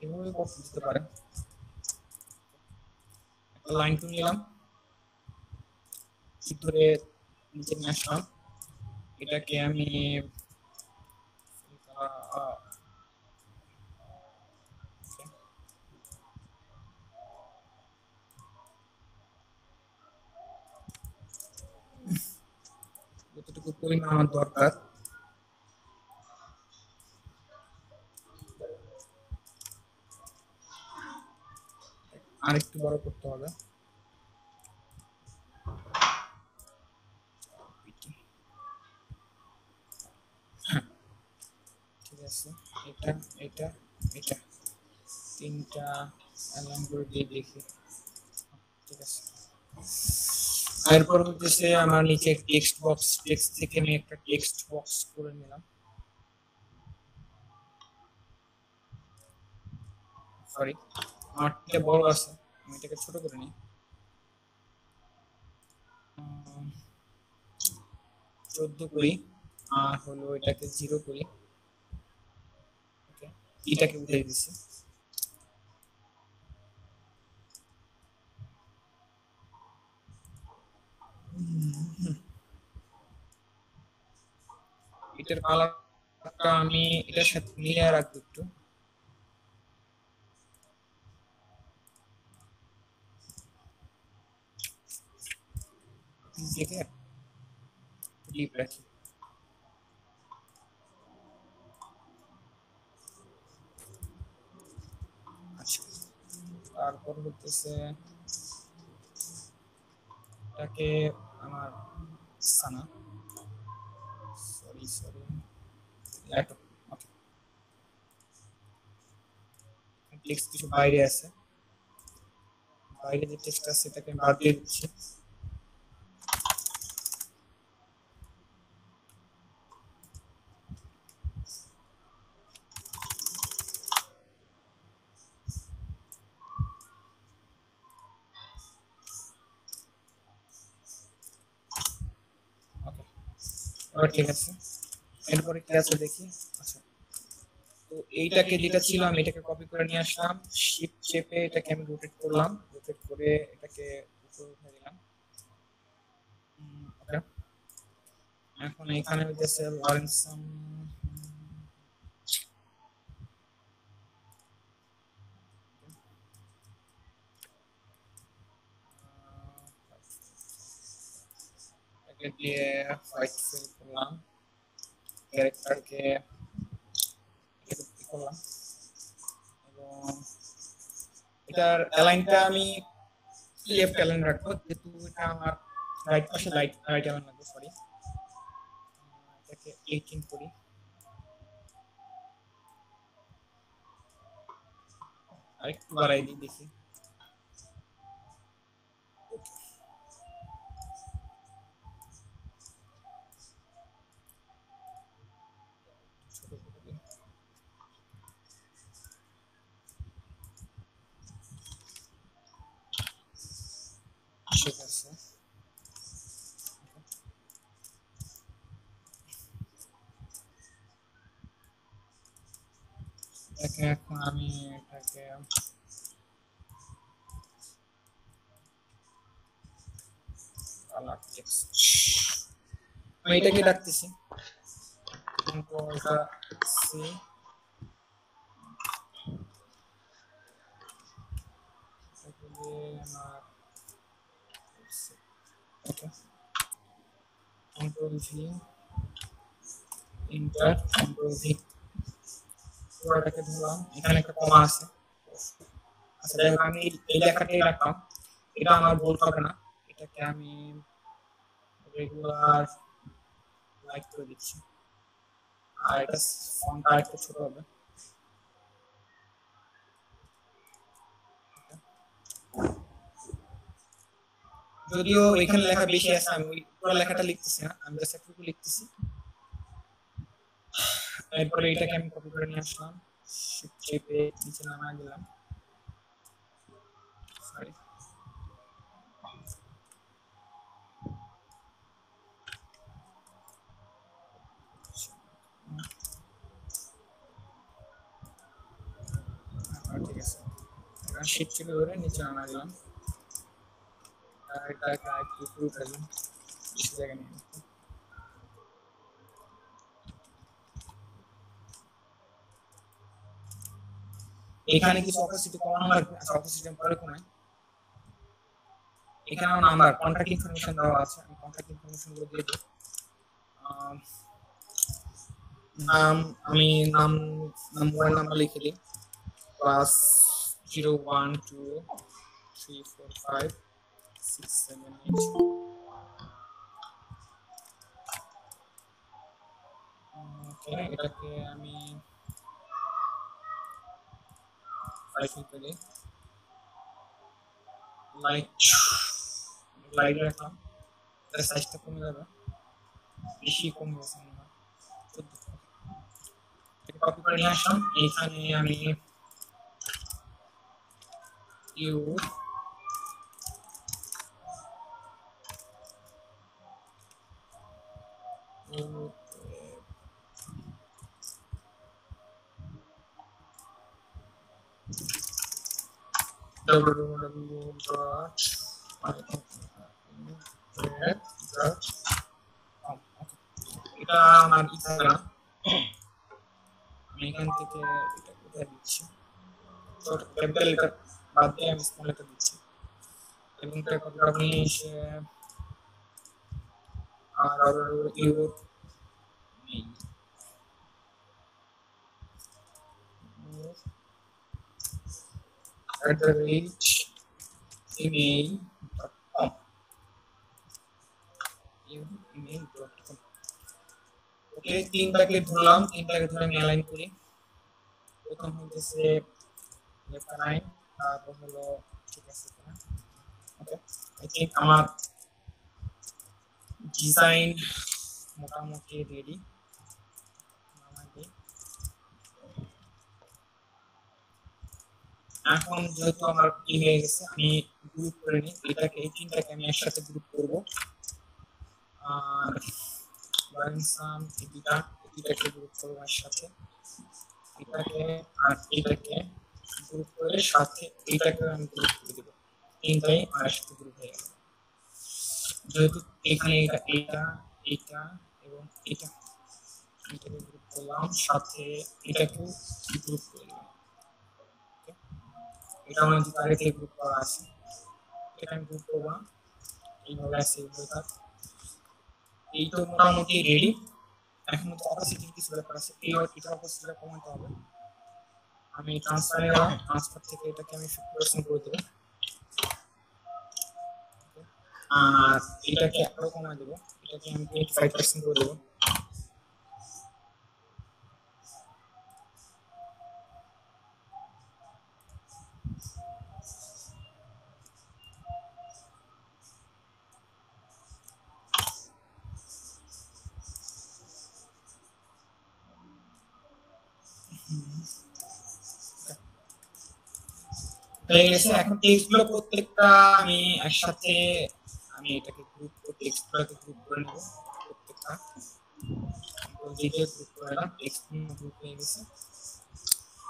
এভাবে করতে দিতে পারেন। একটা লাইন টুল নিলাম, ঠিক ধরে নিচে নিয়ে আসলাম, এটাকে আমি যতটুকু পরিমাণ আমার দরকার আরেকটু বড় করতে হবে। ঠিক আছে, এটা এটা এটা তিনটা অ্যালাইন করে দিয়ে দেখি। ঠিক আছে, এরপর হচ্ছে আমার নিচে টেক্সট বক্স, টেক্সট থেকে আমি একটা টেক্সট বক্স করে নিলাম। সরি, আমারটা বড় আছে, আমি এটাকে ছোট করে নিই। 14 করি, আর হলো এটাকে 0 করি। ওকে, এটাকে উঠিয়ে দিচ্ছি। এটার কালারটা আমি এটার সাথে মিলিয়ে রাখবো একটু। দেখে ডিপ রাখি। আচ্ছা, তারপর হচ্ছে এটাকে আমার সানা, সরি এত ওকে, টেক্সট কিছু বাইরে আছে, বাইরে যে টেক্সট আছে সেটাকে আমি বাদ দিয়ে দিচ্ছি। ওকে, ঠিক আছে, এরপরে কি আছে দেখি। আচ্ছা, তো এইটাকে যেটা ছিল আমি এটাকে কপি করে নিয়ে আসলাম, শিফট চেপে এটাকে আমি রোটেট করলাম, রোটেট করে এটাকে উপরে উঠে দিলাম। ওকে, এখন এখানে হইতেছে লরেন্সন, এটাকে দিয়ে হোয়াইট ফিল করলাম, ক্যারেক্টারকে করলাম, এবং এটার অ্যালাইনটা আমি লেফট অ্যালাইন রাখবো, যেহেতু এটা আমার রাইট পাশে রাইট অ্যালাইন রাখবো। সরি, এটাকে 18 করি, আরেকটু বাড়াই দিই দেখি। ছোট করে দিই। ঠিক আছে, এখন আমি এটাকে কালার টেক্সট, আমি এটাকে ডাকতেছি, এটা C, okay, control V, enter, control V, পুরোটাকে ধরলাম, এখানে একটা কমা আছে। আচ্ছা, দেখো আমি এই লেখাটাই রাখলাম, এটা আমার বোল্ড হবে না, এটাকে আমি রেগুলার লাইট করে দিচ্ছি, আর এটা ফন্টটা একটু ছোট হবে। যদিও এখানে লেখা বেশি আছে, আমি পুরো লেখাটা লিখতেছি না, আমি জাস্ট একটু লিখতেছি। এরপরে এটাকে আমি কপি করে নিয়ে আসলাম, শিফট চেপে নিচে নামায় দিলাম। সরি, ঠিক আছে, এখন শিফট চেপে ধরে নিচে নামায় দিলাম। এটাকে একটু উপরে ফেললাম, বেশি জায়গা নিয়ে নিলাম। এখানে কিছু অপোসিটি কমানো লাগবে। আচ্ছা, অপোসিটি পরে কমাই। এখানে আমার নাম্বার, কন্টাক্ট ইনফরমেশন দেওয়া আছে, আমি কন্টাক্ট ইনফরমেশন গুলো দিয়ে দিই। নাম, আমি নাম মোবাইল নাম্বার লিখে দিই, +012345678। ওকে, এটাকে আমি ফাইল লিখে দিই, লাইট রাখলাম, তার সাইজটা কমে যাবে, বেশি কমে গেছে মনে হয়। কপি করে নিয়ে আসলাম, এখানে আমি ইউ এটা আমার ইনস্টাগ্রাম, আমি এখান থেকে এটা কোথায় দিচ্ছি, ছোট ক্যাপিটাল লেটার বাদ দিয়ে আমি স্মল লেটার দিচ্ছি, এবং এটা কপি করে নিয়ে এসে আর ইউ @email.com email.com। ওকে, তিনটাকে ধরলাম, তিনটাকে ধরে আমি অ্যালাইন করি। প্রথম হইতেছে লেফট লাইন, তারপর হলো ঠিক আছে কিনা। ওকে, আই থিংক আমার ডিজাইন মোটামুটি রেডি। এখন যেহেতু আমার কি হয়ে গেছে, আমি গ্রুপ করে নিই, এটাকে এই তিনটাকে আমি একসাথে গ্রুপ করব। আর লাইনসাম এটাকে গ্রুপ করব একসাথে, এটাকে আর এটাকে গ্রুপ করে সাথে এটাকে আমি গ্রুপ করে দেব, তিনটাই আর একসাথে গ্রুপ হয়ে গেল। যেহেতু এখানে এটা এটা এটা এবং এটা, এটাকে গ্রুপ করলাম, সাথে এটাকে গ্রুপ করে দিলাম। এটা আমার যে ডাইরেক্টলি গ্রুপ করা আছে, এটা আমি গ্রুপ করব না, এইভাবে আছে এইভাবে। এই তো মোটামুটি রেডি। এখন তো অপোসিটির কিছু ব্যাপার আছে, এই এটা অপোসিটিটা কমাতে হবে। আমি ট্রান্সফারে গেলাম, ট্রান্সফার থেকে এটাকে আমি 50% করে দেব, আর এটাকে আরো কমায় দেব, এটাকে আমি 25% করে দেব। হয়ে গেছে। এখন টেক্সটগুলো প্রত্যেকটা আমি একসাথে, আমি এটাকে গ্রুপ করে টেক্সটগুলোকে গ্রুপ করে নেব, প্রত্যেকটা দিকে গ্রুপ করে নিলাম, টেক্সটগুলো গ্রুপ হয়ে গেছে।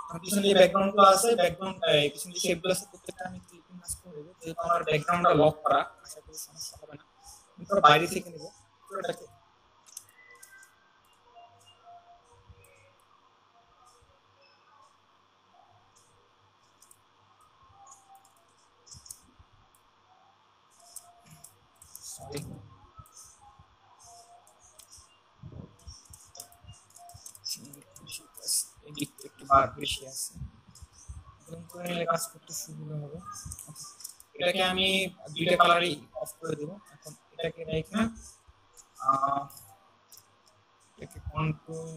এখন পিছনে যে ব্যাকগ্রাউন্ডগুলো আছে, ব্যাকগ্রাউন্ড পিছনে যে শেপগুলো আছে, প্রত্যেকটা আমি ক্লিপিং মাস্ক করে দেব। যেহেতু আমার ব্যাকগ্রাউন্ডটা লক করা, আশা করি সমস্যা হবে না। আমি পুরো বাইরে থেকে নেব পুরোটাকে। সরি, এদিক একটু বার বেশি আছে, কাজ করতে সুবিধা হবে। এটাকে আমি দুইটা কালারই অফ করে দেব। এখন এটাকে রেখে এটাকে কন্ট্রোল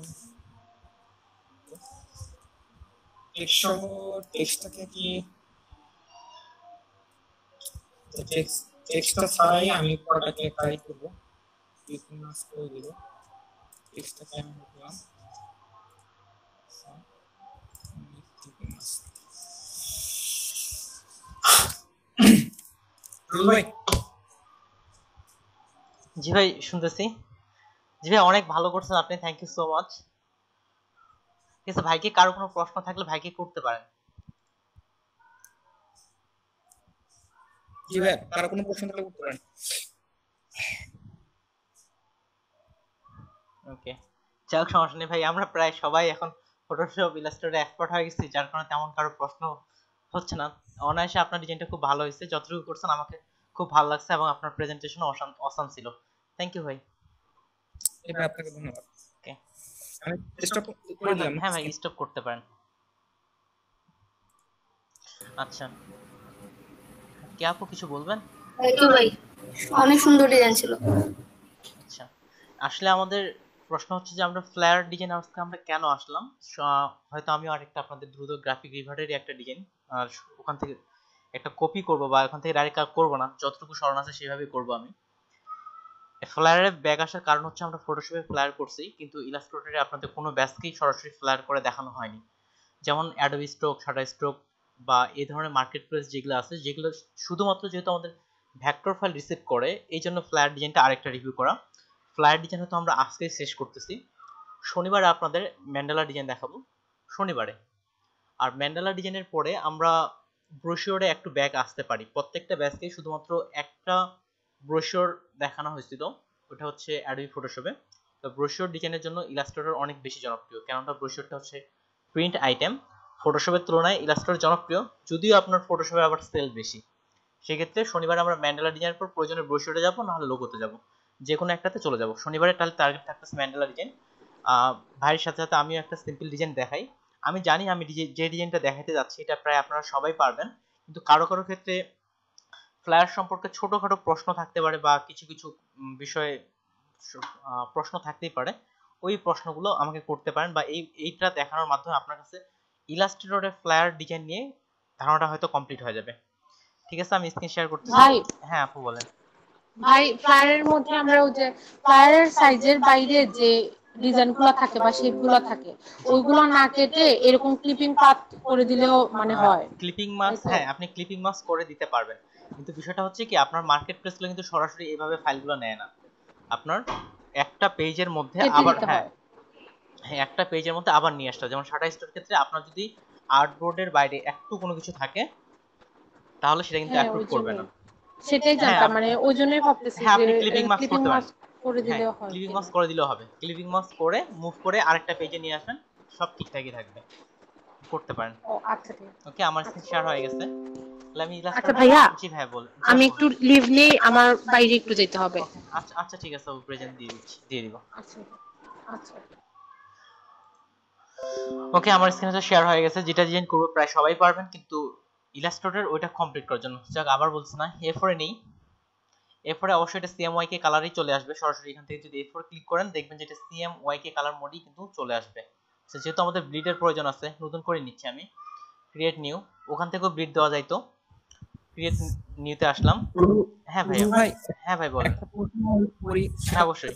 টেক্সটটাকে কি টেক্সটটা ছাড়াই আমি পুরোটাকে ট্রাই করব, ক্লিপিং মাস্ক করে দেব, টেক্সটটাকে আমি দিলাম, রুল ভাই জি ভাই শুনতেছি। জি ভাই অনেক ভালো করছেন আপনি, থ্যাংক ইউ সো মাচ। ঠিক আছে ভাইকে কারো কোনো প্রশ্ন থাকলে ভাইকে করতে পারেন। জি ভাই কারো কোনো প্রশ্ন থাকলে করতে পারেন। ওকে যাক সমস্যা নেই ভাই, আমরা প্রায় সবাই এখন ফটোশপ ইলাস্ট্রেটরে এক্সপার্ট হয়ে গেছি, যার কারণে তেমন কারো প্রশ্ন হচ্ছে না। অনায়াসে আপনার ডিজাইনটা খুব ভালো হয়েছে, যতটুকু করছেন আমাকে খুব ভালো লাগছে এবং আপনার প্রেজেন্টেশন অসাম ছিল। থ্যাংক ইউ ভাই। এবার আপনাকে ধন্যবাদ। ওকে আমি স্টপ করে দিলাম। হ্যাঁ ভাই স্টপ করতে পারেন। আচ্ছা কি আপু কিছু বলবেন? থ্যাংক ইউ ভাই, অনেক সুন্দর ডিজাইন ছিল। আচ্ছা আসলে আমাদের প্রশ্ন হচ্ছে যে আমরা ফ্লায়ার ডিজাইন আজকে আমরা কেন আসলাম। হয়তো আমি আরেকটা আপনাদের দ্রুত গ্রাফিক রিভার্টেরই একটা ডিজাইন আর ওখান থেকে একটা কপি করব বা ওখান থেকে ডাইরেক্ট করব না, যতটুকু স্মরণ আছে সেভাবেই করব আমি। ফ্লায়ারে ব্যাগ আসার কারণ হচ্ছে আমরা ফটোশপে ফ্লায়ার করছি, কিন্তু ইলাস্ট্রেটরে আপনাদের কোনো ব্যাচকেই সরাসরি ফ্লায়ার করে দেখানো হয়নি। যেমন অ্যাডোবি স্ট্রোক, শাটার স্ট্রোক বা এই ধরনের মার্কেট প্লেস যেগুলো আছে, যেগুলো শুধুমাত্র যেহেতু আমাদের ভেক্টর ফাইল রিসিভ করে, এই জন্য ফ্লায়ার ডিজাইনটা আরেকটা রিভিউ করা। ফ্লায়ার ডিজাইন হয়তো আমরা আজকেই শেষ করতেছি, শনিবারে আপনাদের ম্যান্ডেলা ডিজাইন দেখাবো শনিবারে। আর ম্যান্ডেলা ডিজাইনের পরে আমরা ব্রোশিওরে একটু ব্যাগ আসতে পারি। প্রত্যেকটা ব্যাচকেই শুধুমাত্র একটা ব্রোশিওর দেখানো হয়েছিল, ওটা হচ্ছে অ্যাডোবি ফটোশপে। তো ব্রোশিওর ডিজাইনের জন্য ইলাস্ট্রেটর অনেক বেশি জনপ্রিয়, কেননা ব্রোশিওরটা হচ্ছে প্রিন্ট আইটেম, ফটোশপের তুলনায় ইলাস্ট্রেটর জনপ্রিয়, যদিও আপনার ফটোশপে আবার সেল বেশি। সেক্ষেত্রে শনিবার আমরা ম্যান্ডেলা ডিজাইনের পর প্রয়োজনে ব্রোশিওরে যাবো, নাহলে লোগোতে যাবো, যে কোনো একটাতে চলে যাবো। শনিবারে তাহলে টার্গেট থাকতেছে ম্যান্ডেলা ডিজাইন। ভাইয়ের সাথে সাথে আমিও একটা সিম্পল ডিজাইন দেখাই। আমি জানি আমি যে ডিজাইনটা দেখাতে যাচ্ছি এটা প্রায় আপনারা সবাই পারবেন, কিন্তু কারো কারো ক্ষেত্রে ফ্লায়ার সম্পর্কে ছোটখাটো প্রশ্ন থাকতে পারে বা কিছু কিছু বিষয়ে প্রশ্ন থাকতেই পারে। ওই প্রশ্নগুলো আমাকে করতে পারেন, বা এইটা দেখানোর মাধ্যমে আপনার কাছে ইলাস্ট্রেটরের ফ্লায়ার ডিজাইন নিয়ে ধারণাটা হয়তো কমপ্লিট হয়ে যাবে। ঠিক আছে আমি স্ক্রিন শেয়ার করতেছি। ভাই হ্যাঁ আপু বলেন। ভাই ফ্লায়ারের মধ্যে আমরা ওই যে ফ্লায়ারের সাইজের বাইরে যে ডিজাইনগুলো থাকে বা শেপগুলো থাকে ওইগুলো না কেটে এরকম ক্লিপিং পাত করে দিলেও মানে হয়। ক্লিপিং মাস্ক, হ্যাঁ আপনি ক্লিপিং মাস্ক করে দিতে পারবেন, কিন্তু বিষয়টা হচ্ছে কি আপনার মার্কেট প্লেসগুলো কিন্তু সরাসরি এইভাবে ফাইলগুলো নেয় না। আপনার একটা পেজের মধ্যে আবার হ্যাঁ একটা পেজের মধ্যে আবার নিয়ে আসতে হয়। যেমন শাটার স্টোরের ক্ষেত্রে আপনার যদি আর্টবোর্ডের বাইরে একটু কোনো কিছু থাকে তাহলে সেটা কিন্তু অ্যাপ্রুভ করবে না। সেটাই জানতাম, মানে ওই জন্যই ভাবতেছি হ্যাঁ যে আপনি ক্লিপিং মাস্ক করতে পারেন, করে দিলেও হ্যাঁ হয়। ক্লিপিং মাস্ক করে দিলেও হবে। ক্লিপিং মাস্ক করে মুভ করে আরেকটা পেজে নিয়ে আসবেন, সব ঠিকঠাকই থাকবে, করতে পারেন। ও আচ্ছা ঠিক আছে। ওকে আমার স্ক্রিন শেয়ার হয়ে গেছে। তাহলে আমি আচ্ছা ভাইয়া, জি ভাই বল। আমি একটু লিভ নেই, আমার বাইরে একটু যেতে হবে। আচ্ছা আচ্ছা ঠিক আছে, প্রেজেন্ট দিয়ে দিব। আচ্ছা আচ্ছা ওকে আমার স্ক্রিনে শেয়ার হয়ে গেছে। যেটা ডিজাইন করব প্রায় সবাই পারবেন, কিন্তু ইলাস্ট্রেটর ওইটা কমপ্লিট করার জন্য যাক আবার বলছি না, A4 নেই। A4 অবশ্যই এটা CMYK কালারই চলে আসবে সরাসরি। এখান থেকে যদি A4 ক্লিক করেন দেখবেন যে এটা CMYK কালার মোডই কিন্তু চলে আসবে। যেহেতু আমাদের ব্লিডের প্রয়োজন আছে, নতুন করে নিচ্ছি আমি ক্রিয়েট নিউ, ওখান থেকেও ব্লিড দেওয়া যাইতো, ক্রিয়েট নিউতে আসলাম। হ্যাঁ ভাই হ্যাঁ ভাই বলেন। একটা প্রশ্ন করি, হ্যাঁ অবশ্যই।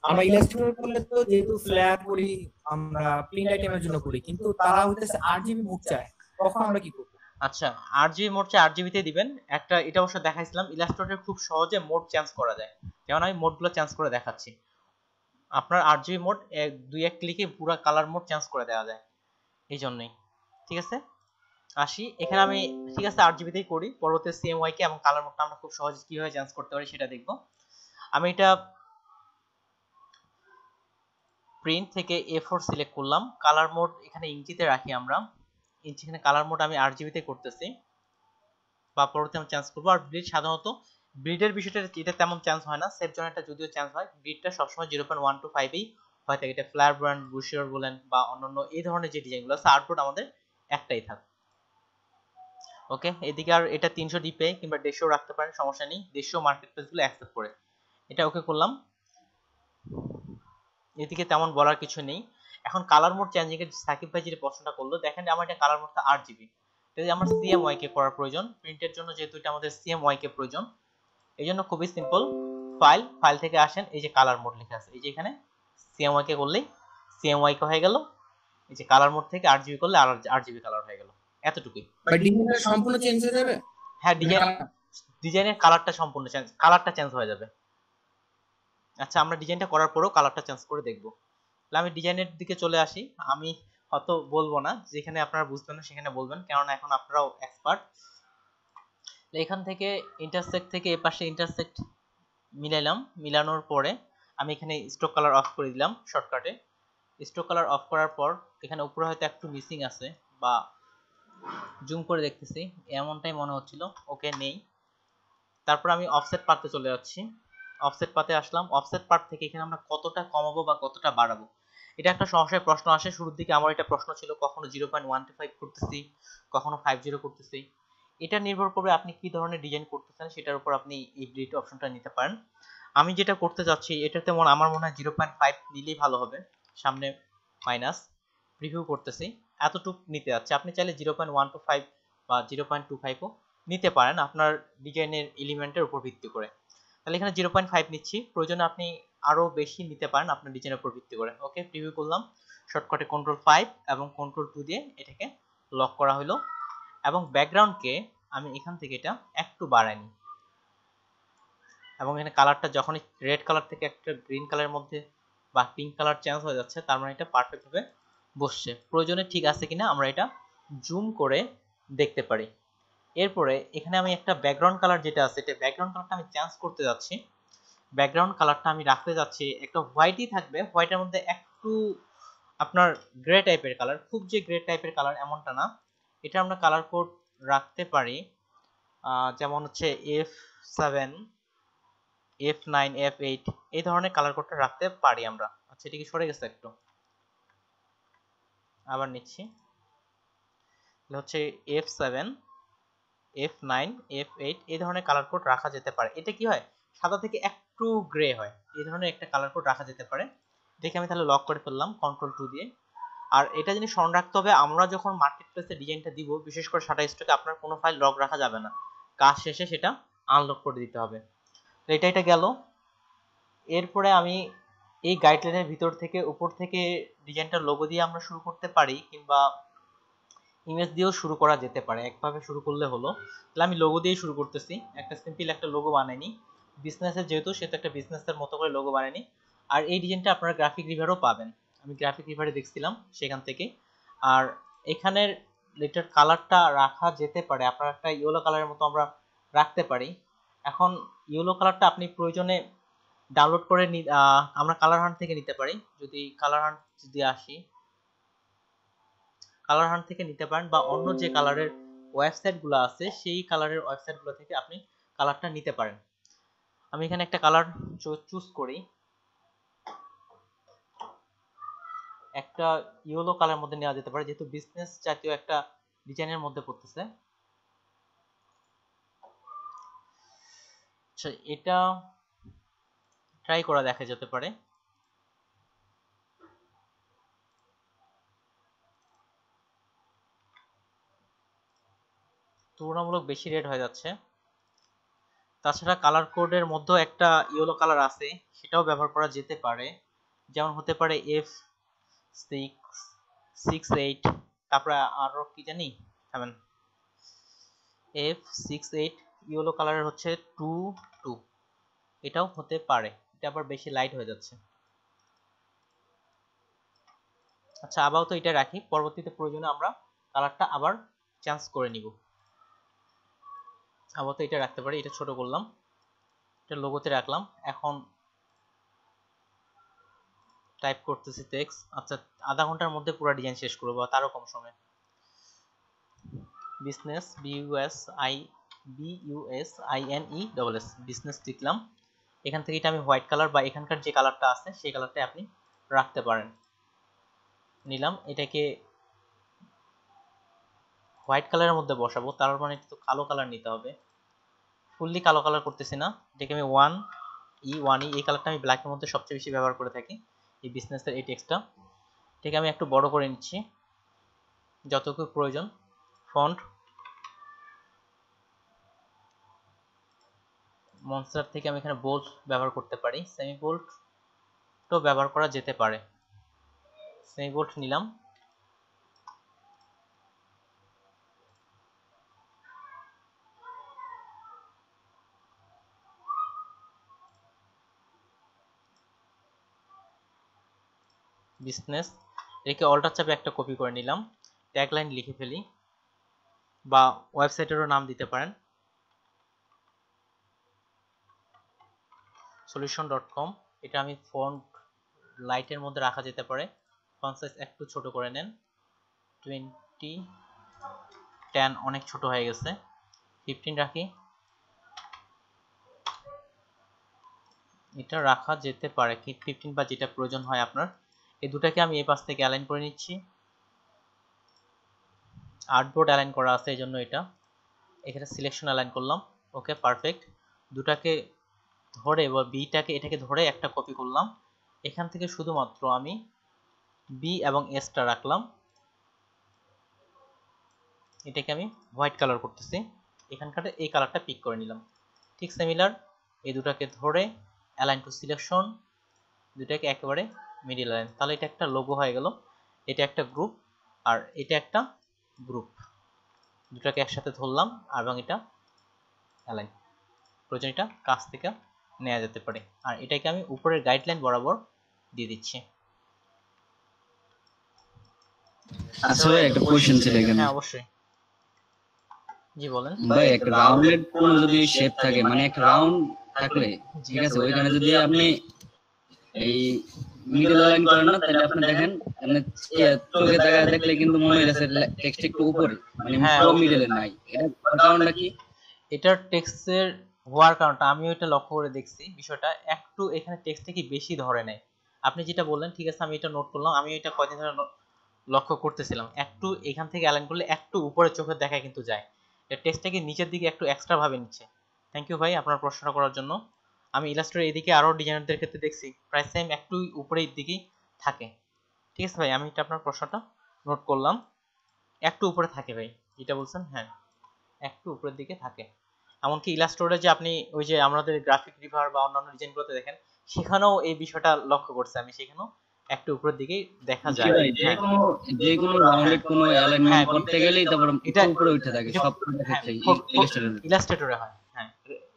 আমরা ইলাস্ট্রেটর করলে তো যেহেতু ফ্ল্যাগ করি আমরা প্রিন্ট আইটেমের জন্য করি, কিন্তু তারা হইতেছে RGB মোড চায়, তখন আমরা কি করব? আচ্ছা RGB মোড চাই, RGB তে দিবেন একটা। এটা অবশ্য দেখাইছিলাম ইলাস্ট্রেটরে খুব সহজে মোড চেঞ্জ করা যায়, যেমন আমি মোডগুলো চেঞ্জ করে দেখাচ্ছি। আপনার RGB মোড দুই এক ক্লিকে পুরো কালার মোড চেঞ্জ করে দেওয়া যায়, এই জন্যই। ঠিক আছে আসি এখানে আমি, ঠিক আছে RGB তেই করি। পরবর্তী CMYK এবং কালার মোডটা আমরা খুব সহজে কিভাবে চেঞ্জ করতে পারি সেটা দেখব। আমি এটা প্রিন্ট থেকে A4 সিলেক্ট করলাম, কালার মোড এখানে ইঞ্চিতে রাখি আমরা, ইঞ্চি এখানে কালার মোড আমি RGB তে করতেছি বা পরবর্তী আমি চেঞ্জ করব। আর ব্লিড সাধারণত ব্লিডের বিষয়টা এটা তেমন চেঞ্জ হয় না, সেভ জোনটা যদিও চেঞ্জ হয়, ব্লিডটা সবসময় 0.125 এই হয় থাকে। এটা ফ্লায়ার ব্র্যান্ড বুশিয়ার বলেন বা অন্যান্য এই ধরনের যে ডিজাইনগুলো আছে, আউটপুট আমাদের একটাই থাকে। ওকে এদিকে আর এটা 300 ডিপি কিংবা 150 রাখতে পারেন, সমস্যা নেই, 150 মার্কেট প্লেসগুলো অ্যাকসেপ্ট করে। এটা ওকে করলাম, এদিকে তেমন বলার কিছু নেই। এখন কালার মোড চেঞ্জিং এর সাকিব ভাই যে প্রশ্নটা করলো, দেখেন আমার এটা কালার মোডটা RGB, এটা আমার CMYK করার প্রয়োজন প্রিন্টের জন্য, যেহেতু এটা আমাদের CMYK প্রয়োজন। এই জন্য খুবই সিম্পল, ফাইল থেকে আসেন, এই যে কালার মোড লেখা আছে, এই যে এখানে CMYK করলেই CMYK হয়ে গেল। এই যে কালার মোড থেকে RGB করলে RGB কালার হয়ে গেল, এতটুকুই। বাট ডিজাইনটা সম্পূর্ণ চেঞ্জ হয়ে যাবে। হ্যাঁ, ডিজাইনের কালারটা সম্পূর্ণ চেঞ্জ হয়ে যাবে। আচ্ছা, আমরা ডিজাইনটা করার পরেও কালারটা চেঞ্জ করে দেখব। তাহলে আমি ডিজাইনের দিকে চলে আসি। আমি হয়তো বলবো না, যেখানে আপনারা বুঝবেন না সেখানে বলবেন, কারণ এখন আপনারাও এক্সপার্ট। এখান থেকে ইন্টারসেক্ট থেকে এই পাশে ইন্টারসেক্ট মিলাইলাম, মিলানোর পরে আমি এখানে স্ট্রোক কালার অফ করে দিলাম শর্টকাটে। স্ট্রোক কালার অফ করার পর এখানে উপরে হয়তো একটু মিসিং আছে বা জুম করে দেখতেছি এমনটাই মনে হচ্ছিল, ওকে নেই। তারপর আমি অফসেট পাতে চলে যাচ্ছি। অফসেট পাতে আসলাম। অফসেট পার্ট থেকে এখানে আমরা কতটা কমাবো বা কতটা বাড়াবো, এটা একটা সহসায় প্রশ্ন আসে। শুরুর দিকে আমার এটা প্রশ্ন ছিল, কখনো 0.125 করতেছি, কখনো 50 করতেছি। এটা নির্ভর করবে আপনি কি ধরনের ডিজাইন করতেছেন, সেটার উপর আপনি এই ব্লিড অপশনটা নিতে পারেন। আমি যেটা করতে যাচ্ছি এটাতে আমার মনে হয় 0.5 নিলেই ভালো হবে। সামনে মাইনাস প্রিভিউ করতেছি, এতটুকু নিতে যাচ্ছে। আপনি চাইলে 0.125 বা 0.25ও নিতে পারেন আপনার ডিজাইনের এলিমেন্টের উপর ভিত্তি করে। তাহলে এখানে 0.5 নিচ্ছি, প্রয়োজনে আপনি আরো বেশি নিতে পারেন আপনার ডিজাইনের উপর ভিত্তি করে। ওকে, প্রিভিউ করলাম, শর্টকাটে Ctrl+5 এবং Ctrl+2 দিয়ে এটাকে লক করা হলো। এবং ব্যাকগ্রাউন্ডকে আমি এখান থেকে এটা একটু বাড়াই নিই, এবং এখানে কালারটা যখন রেড কালার থেকে একটা গ্রিন কালারের মধ্যে বা পিঙ্ক কালার চেঞ্জ হয়ে যাচ্ছে, তার মানে এটা পারফেক্ট ভাবে বসছে। প্রয়োজনে ঠিক আছে কিনা আমরা এটা জুম করে দেখতে পারি। এরপরে এখানে আমি একটা ব্যাকগ্রাউন্ড কালার যেটা আছে, এটা ব্যাকগ্রাউন্ড কালারটা আমি চেঞ্জ করতে যাচ্ছি। ব্যাকগ্রাউন্ড কালারটা আমি রাখতে যাচ্ছি একটা হোয়াইটই থাকবে, হোয়াইটের মধ্যে একটু আপনার গ্রে টাইপের কালার, খুব যে গ্রে টাইপের কালার এমনটা না। এটা আমরা কালার কোড রাখতে পারি যেমন হচ্ছে F7, F9, F8 এই ধরনের কালার কোডটা রাখতে পারি আমরা। আচ্ছা, এটা কি সরে গেছে একটু, আবার নিচ্ছি। হচ্ছে F7, F9, F8 এই ধরনের কালার কোড রাখা যেতে পারে। এটা কি হয়, সাদা থেকে একটু গ্রে হয়, এই ধরনের একটা কালার কোড রাখা যেতে পারে। এটাকে আমি তাহলে লক করে ফেললাম Ctrl+2 দিয়ে। আর এটা জিনিস স্মরণ রাখতে হবে, আমরা যখন মার্কেট প্লেসে ডিজাইনটা দিব, বিশেষ করে শাটারস্টকে আপনার কোনো ফাইল লক রাখা যাবে না, কাজ শেষে সেটা আনলক করে দিতে হবে। তো এটা গেল। এরপরে আমি এই গাইডলাইনের ভিতর থেকে উপর থেকে ডিজাইনটার লোগো দিয়ে আমরা শুরু করতে পারি, কিংবা ইমেজ দিয়েও শুরু করা যেতে পারে। একভাবে শুরু করলে হলো। তাহলে আমি লোগো দিয়ে শুরু করতেছি, একটা সিম্পল একটা লোগো বানাইনি, বিজনেসের যেহেতু সেটা একটা বিজনেসের মতো করে লোগো বানাইনি। আর এই ডিজাইনটা আপনারা গ্রাফিক রিভারও পাবেন, আমি গ্রাফিক রিভারে দেখছিলাম সেখান থেকে। আর এখানের লেটার কালারটা রাখা যেতে পারে, আপনার একটা ইয়েলো কালারের মতো আমরা রাখতে পারি। এখন ইয়েলো কালারটা আপনি প্রয়োজনে ডাউনলোড করে আমরা কালার হান্ট থেকে নিতে পারি। যদি কালার হান্ট যদি আসি, কালার হান্ট থেকে নিতে পারেন, বা অন্য যে কালারের ওয়েবসাইট গুলো আছে সেই কালারের ওয়েবসাইট গুলো থেকে আপনি কালারটা নিতে পারেন। আমি এখানে একটা কালার চুজ করি, একটা ইয়েলো কালার মধ্যে নেওয়া যেতে পারে, যেহেতু বিজনেস জাতীয় একটা ডিজাইনের মধ্যে পড়তেছে। আচ্ছা, এটা ট্রাই করা দেখা যেতে পারে। তুলনামূলক বেশি রেড হয়ে যাচ্ছে। তাছাড়া কালার কোডের মধ্যে একটা ইয়েলো কালার আছে, সেটাও ব্যবহার করা যেতে পারে। যেমন হতে পারে F668, তারপরে আরো কি জানি, F68 ইয়েলো কালারের হচ্ছে 22, এটাও হতে পারে। এটা আবার বেশি লাইট হয়ে যাচ্ছে। আচ্ছা, আপাতত এটা রাখি, পরবর্তীতে প্রয়োজনে আমরা কালারটা আবার চেঞ্জ করে নিব। আপাতত এটা রাখতে পারি, এটা ছোট করলাম, এটা লোগোতে রাখলাম। এখন টাইপ করতেছি টেক্সট। আচ্ছা, আধা ঘন্টার মধ্যে পুরো ডিজাইন শেষ করব বা তারও কম সময়। বিজনেস BUSINESS বিজনেস লিখলাম। এখান থেকে এটা আমি হোয়াইট কালার বা এখানকার যে কালারটা আছে সেই কালারটাই আপনি রাখতে পারেন। নিলাম, এটাকে হোয়াইট কালারের মধ্যে বসাবো, তার মানে একটু কালো কালার নিতে হবে। ফুললি কালো কালার করতেছি না, এটাকে আমি 1E এই কালারটা আমি ব্ল্যাকের মধ্যে সবচেয়ে বেশি ব্যবহার করে থাকি এই বিজনেসের এই টেক্সটটা। এটাকে আমি একটু বড় করে নিচ্ছি যতটুকু প্রয়োজন। ফন্ট মনস্টার থেকে আমি এখানে বোল্ড ব্যবহার করতে পারি, সেমি বোল্ড তো ব্যবহার করা যেতে পারে। সেমি বোল্ড নিলাম, বিজনেস, এটাকে অল্টার চাপে একটা কপি করে নিলাম, ট্যাগলাইন লিখে ফেলি বা ওয়েবসাইটেরও নাম দিতে পারেন solution.com। এটা আমি ফন্ট লাইটের মধ্যে রাখা যেতে পারে, ফন্ট সাইজ একটু ছোট করে নেন, 20 10 অনেক ছোট হয়ে গেছে, 15 রাখি, এটা রাখা যেতে পারে কি 15 বা যেটা প্রয়োজন হয় আপনার। এই দুটাকে আমি এই পাশ থেকে অ্যালাইন করে নিচ্ছি, আর্টবোর্ড অ্যালাইন করা আছে এই জন্য এটা এখানে সিলেকশন অ্যালাইন করলাম, ওকে পারফেক্ট। দুটাকে ধরে বা বিটাকে এটাকে ধরে একটা কপি করলাম, এখান থেকে শুধুমাত্র আমি বি এবং এসটা রাখলাম, এটাকে আমি হোয়াইট কালার করতেছি, এখানকার এই কালারটা পিক করে নিলাম। ঠিক সিমিলার এই দুটাকে ধরে অ্যালাইন টু সিলেকশন, দুটাকে একেবারে মিডিল লাইন, তাহলে এটা একটা লোগো হয়ে গেল, এটা একটা গ্রুপ আর এটা একটা গ্রুপ, দুটাকে একসাথে ধরলাম এবং এটা অ্যালাইন, প্রয়োজন এটা কাছ থেকে নেওয়া যেতে পারে। আর এটাকে আমি উপরের গাইডলাইন বরাবর দিয়ে দিচ্ছি। আচ্ছা ভাই, একটা কোশ্চেন ছিল এখানে। হ্যাঁ অবশ্যই, জি বলেন ভাই একটা রাউন্ডেড কোন যদি শেপ থাকে, মানে একটা রাউন্ড থাকলে ঠিক আছে, ওইখানে যদি আপনি এই মিডল লাইন করেন না, তাহলে আপনি দেখেন আপনি চোখে তাকায় দেখলে কিন্তু মনে হচ্ছে টেক্সট একটু উপরে, মানে হ্যাঁ, পুরো মিডলে নাই। এটা কারণটা কি? এটার টেক্সটের হওয়ার কারণটা আমিও এটা লক্ষ্য করে দেখছি, বিষয়টা একটু এখানে টেক্সটে কি বেশি ধরে নেয়। আপনি যেটা বললেন ঠিক আছে, আমি এটা নোট করলাম, আমি এটা কয়দিন ধরে লক্ষ্য করতেছিলাম, একটু এখান থেকে অ্যালাইন করলে একটু উপরে চোখে দেখা কিন্তু যায়, এটা টেক্সটটাকে নিচের দিকে একটু এক্সট্রা ভাবে নিচ্ছে। থ্যাংক ইউ ভাই আপনার প্রশ্নটা করার জন্য। আমি ইলাস্ট্রেটর এদিকে আরো ডিজাইনারদের ক্ষেত্রে দেখছি প্রায় সেম একটু উপরের দিকেই থাকে। ঠিক আছে ভাই, আমি এটা আপনার প্রশ্নটা নোট করলাম, একটু উপরে থাকে ভাই যেটা বলছেন, হ্যাঁ একটু উপরের দিকে থাকে। এমনকি ইলাস্ট্রেটরে যে আপনি ওই যে আমাদের গ্রাফিক রিভার বা অন্যান্য ডিজাইনগুলোতে দেখেন, সেখানেও এই বিষয়টা লক্ষ্য করছি আমি, সেখানেও একটু উপরের দিকেই দেখা জি যায়। ভাই, যে কোনো রাউন্ডেড কোনো অ্যালাইনমেন্ট করতে গেলেই তারপর এটা উপরে উঠে থাকে সব ক্ষেত্রে ইলাস্ট্রেটরে হয়, হ্যাঁ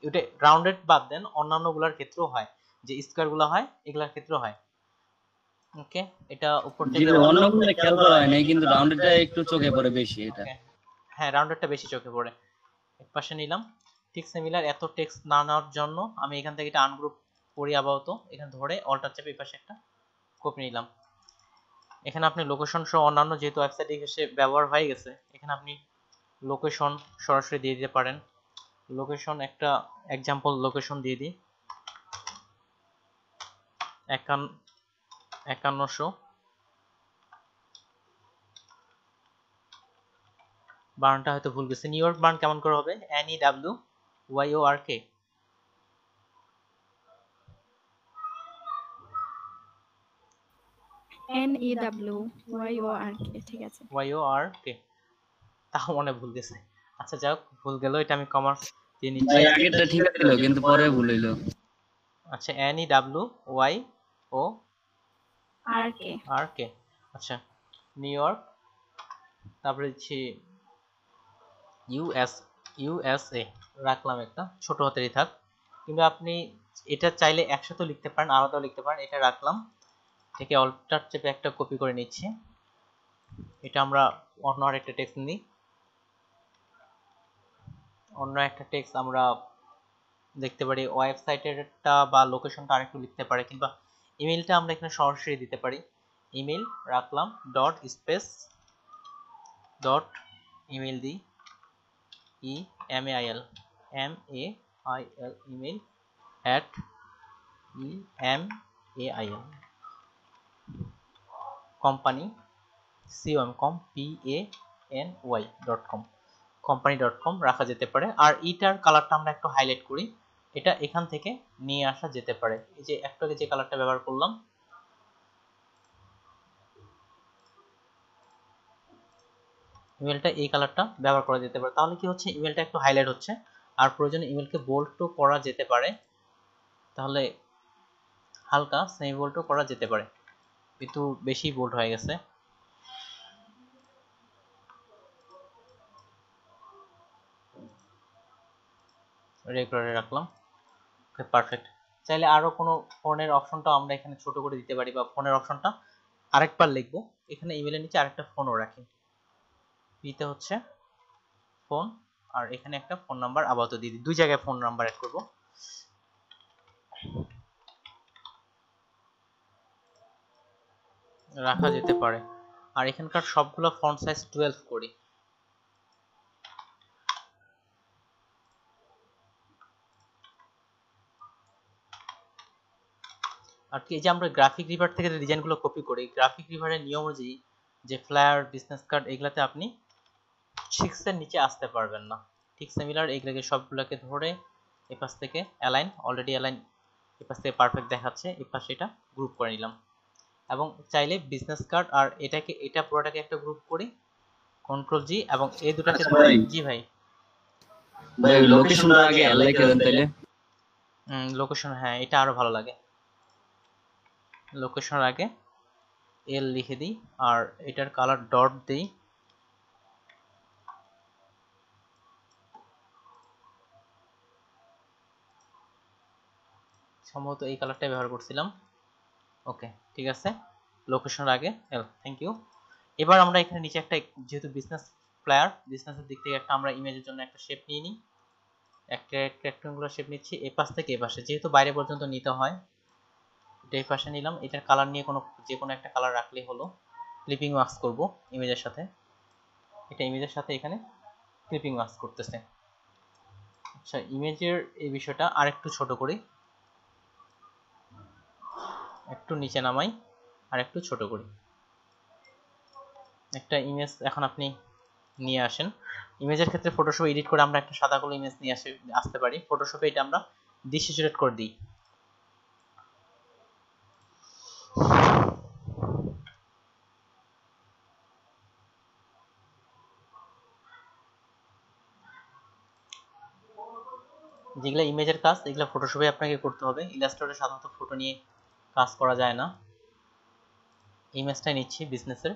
এটা রাউন্ডেড বাদ দেন অন্যান্যগুলোর ক্ষেত্রেও হয়, যে স্কয়ার গুলো হয় এগুলোর ক্ষেত্রেও হয়। ওকে, এটা উপর থেকে অন্যগুলো খেয়াল করা হয় না, কিন্তু রাউন্ডেডটা একটু চোখে পড়ে বেশি এটা। হ্যাঁ রাউন্ডেডটা বেশি চোখে পড়ে। এক পাশে নিলাম, ঠিক সিমিলার এত টেক্সট না নেওয়ার জন্য আমি এখান থেকে এটা আনগ্রুপ করি, আপাতত এখানে ধরে অল্টার চেপে এই পাশে একটা কপি নিলাম। এখানে আপনি লোকেশন সহ অন্যান্য যেহেতু ওয়েবসাইটে এসে ব্যবহার হয়ে গেছে, এখানে আপনি লোকেশন সরাসরি দিয়ে দিতে পারেন। লোকেশন একটা এক্সাম্পল লোকেশন দিয়ে দিই, 5100 বার্নটা হয়তো ভুল গেছে, নিউ ইয়র্ক বার্ন কেমন করে হবে? NEWYORK, NEWYORK, ঠিক আছে YORK, তাও মনে ভুল গেছে। আচ্ছা যাক, ভুল গেল, এটা আমি কমার্স দিয়ে নিচ্ছি। আগেরটা ঠিক ছিল কিন্তু পরে ভুল হইলো। আচ্ছা NEWYORK, আচ্ছা নিউ ইয়র্ক, তারপরে দিচ্ছি USA রাখলাম, একটা ছোট হাতেরই থাক, কিন্তু আপনি এটা চাইলে একসাথে লিখতে পারেন, আলাদাও লিখতে পারেন। এটা রাখলাম, থেকে অল্টার চেপে একটা কপি করে নিচ্ছি, এটা আমরা অন্য আরেকটা টেক্সট নিই, অন্য একটা টেক্সট আমরা দেখতে পারি, ওয়েবসাইটেরটা বা লোকেশনটা আরেকটু লিখতে পারি, কিংবা ইমেলটা আমরা এখানে সরাসরি দিতে পারি। ইমেল রাখলাম, ডট স্পেস ডট ইমেল দিই, EMAIL email at EMAIL company COMPANY.com কোম্পানি.com রাখা যেতে পারে। আর এটার কালারটা আমরা একটু হাইলাইট করি, এটা এখান থেকে নিয়ে আসা যেতে পারে, এই যে একটু আগে যে কালারটা ব্যবহার করলাম, ইমেলটা এই কালারটা ব্যবহার করা যেতে পারে। তাহলে কি হচ্ছে, ইমেলটা একটু হাইলাইট হচ্ছে, আর প্রয়োজনে ইমেলকে বোল্ডও করা যেতে পারে, তাহলে হালকা সেমি বোল্ডও করা যেতে পারে, কিন্তু বেশি বোল্ড হয়ে গেছে। রেগুলারে রাখলাম, ওকে পারফেক্ট। চাইলে আরো কোনো ফোনের অপশনটা আমরা এখানে ছোট করে দিতে পারি, বা ফোনের অপশনটা আরেকবার লিখবো, এখানে ইমেলের নিচে আরেকটা ফোনও রাখি, পিতে হচ্ছে ফোন, আর এখানে একটা ফোন নাম্বার আপাতত দিয়ে দিই, দুই জায়গায় ফোন নাম্বার অ্যাড করবো। রাখা যেতে পারে। আর এখানকার সবগুলো ফন্ট সাইজ 12 করি। আর কি, এই যে আমরা গ্রাফিক রিভার থেকে যে ডিজাইনগুলো কপি করি, গ্রাফিক রিভারের নিয়ম অনুযায়ী যে ফ্লায়ার, বিজনেস কার্ড, এগুলাতে আপনি 6 এর নিচে আসতে পারবেন না। ঠিক সিমিলার এগুলোকে সবগুলোকে ধরে এপাশ থেকে অ্যালাইন, অলরেডি অ্যালাইন এপাশ থেকে পারফেক্ট দেখাচ্ছে, এপাশে এটা গ্রুপ করে নিলাম। এবং চাইলে বিজনেস কার্ড আর এটাকে, এটা পুরোটাকে একটা গ্রুপ করি, কন্ট্রোল জি, এবং এই দুটাকে ধরে। জি ভাই, ভাই লোকেশনটা আগে এল লিখে দেন তাইলে। লোকেশন, হ্যাঁ এটা আরো ভালো লাগে। লোকেশনের আগে এল লিখে দিই, আর এটার কালার ডট দিই। সম্ভবত এই কালারটাই ব্যবহার করছিলাম। ওকে ঠিক আছে, লোকেশনের আগে এল, থ্যাংক ইউ। এবার আমরা এখানে নিচে একটা, যেহেতু বিজনেস ফ্লায়ার, বিজনেসের দিক থেকে একটা আমরা ইমেজের জন্য একটা শেপ নিয়ে নিই। একটা রেক্ট্যাঙ্গুলার শেপ নিচ্ছি, এ পাশ থেকে এ পাশে, যেহেতু বাইরে পর্যন্ত নিতে হয়, এটা এই পাশে নিলাম। এটার কালার নিয়ে যে কোনো একটা কালার রাখলেই হলো। ক্লিপিং ওয়াক্স করব ইমেজের সাথে, এটা ইমেজের সাথে এখানে ক্লিপিং ওয়াক্স করতেছে। আচ্ছা, ইমেজের এই বিষয়টা আরেকটু ছোট করি, একটু নিচে নামাই, আর একটু ছোট করি। একটা ইমেজ এখন আপনি নিয়ে আসেন। ইমেজের ক্ষেত্রে ফটোশপে এডিট করে আমরা একটা সাদা কালো ইমেজ নিয়ে আসতে পারি। ফটোশপে এটা আমরা ডিস্যাচুরেট করে দিই। যেগুলো ইমেজের কাজ, এগুলো ফটোশপে আপনাকে করতে হবে। ইলাস্ট্রেটরে সাধারণত ফটো নিয়ে কাজ করা যায় না। ইমেজটা নিচ্ছি বিজনেসের,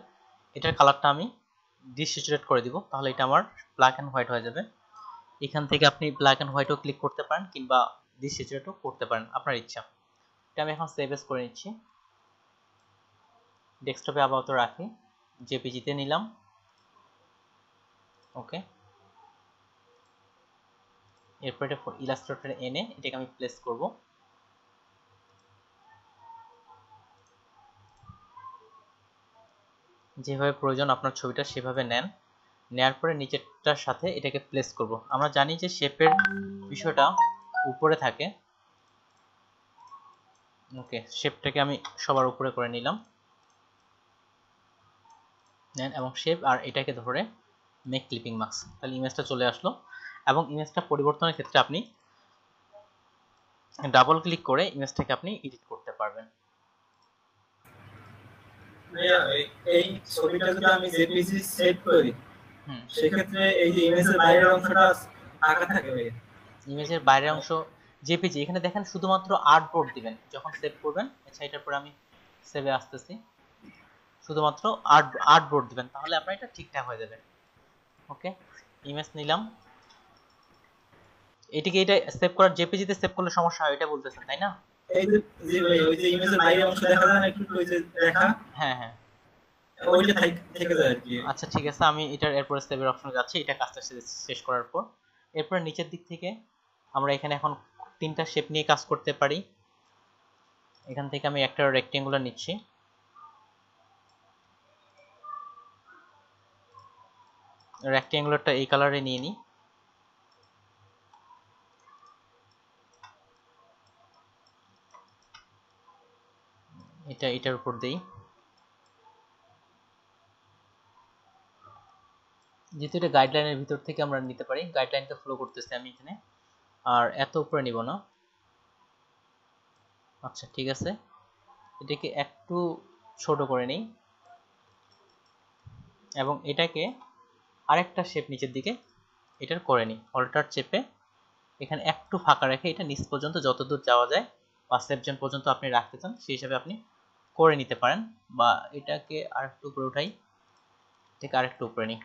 এটার কালারটা আমি ডিস্যাচুরেট করে দিব, তাহলে এটা আমার ব্ল্যাক অ্যান্ড হোয়াইট হয়ে যাবে। এখান থেকে আপনি ব্ল্যাক অ্যান্ড হোয়াইটও ক্লিক করতে পারেন, কিংবা ডিস্যাচুরেটও করতে পারেন, আপনার ইচ্ছা। এটা আমি এখন সেভ এস করে নিচ্ছি, ডেস্কটপে আপাতত রাখি, জেপিজিতে নিলাম। ওকে, এরপর এটা ইলাস্ট্রেটরে এনে এটাকে আমি প্লেস করব। যেভাবে প্রয়োজন আপনার ছবিটা সেভাবে নেন, নেয়ার পরে নিচেরটার সাথে এটাকে প্লেস করব। আমরা জানি যে শেপের বিষয়টা উপরে থাকে। ওকে, শেপটাকে আমি সবার উপরে করে নিলাম, নেন, এবং শেপ আর এটাকে ধরে মেক ক্লিপিং মাস্ক, তাহলে ইমেজটা চলে আসলো। এবং ইমেজটা পরিবর্তনের ক্ষেত্রে আপনি ডাবল ক্লিক করে ইমেজটাকে আপনি এডিট করতে পারবেন। এই ছবিটা যদি আমি জেপিজি সেভ করি, সেক্ষেত্রে এই যে ইমেজের বাইরের অংশটা আঁকা থাকে ভাই। ইমেজের বাইরের অংশ জেপিজি, এখানে দেখেন শুধুমাত্র আর্টবোর্ড দিবেন যখন সেভ করবেন। আচ্ছা, এটার পরে আমি সেভে আসতেছি, শুধুমাত্র আর্টবোর্ড দিবেন, তাহলে আপনার এটা ঠিকঠাক হয়ে যাবে। ওকে, ইমেজ নিলাম, এটিকে এটা সেভ করার, জেপিজিতে সেভ করলে সমস্যা হয় এটা বলতেছেন তাই না? এই যে জি ভাই, ওই যে ইমেজের বাইরের অংশ দেখা যায় না একটু, ওই যে দেখা, হ্যাঁ হ্যাঁ, ওইটা থেকে যায় আর কি। আচ্ছা ঠিক আছে, আমি এটার এরপরে সেভের অপশনে যাচ্ছি, এটা কাজটা শেষ করার পর। এরপর নিচের দিক থেকে আমরা এখানে এখন তিনটা শেপ নিয়ে কাজ করতে পারি। এখান থেকে আমি একটা রেক্টেঙ্গুলার নিচ্ছি, রেক্টেঙ্গুলারটা এই কালারে নিয়ে নিই। এটার উপর দেই, যেহেতু এটা গাইডলাইনের ভিতর থেকে আমরা নিতে পারি, গাইডলাইনটা ফলো করতেছি আমি এখানে, আর এত উপরে নিব না। আচ্ছা ঠিক আছে, এটাকে একটু ছোট করে নিই, এবং এটাকে আরেকটা শেপ নিচের দিকে এটার করে নিই, অল্টার চেপে এখানে একটু ফাঁকা রেখে এটা নিচ পর্যন্ত যতদূর যাওয়া যায় বা সেভজন পর্যন্ত আপনি রাখতে চান সেই হিসাবে আপনি করে নিতে পারেন। বা এটাকে আরেকটু উপরে উঠাই, এটাকে আরেকটু উপরে নিই,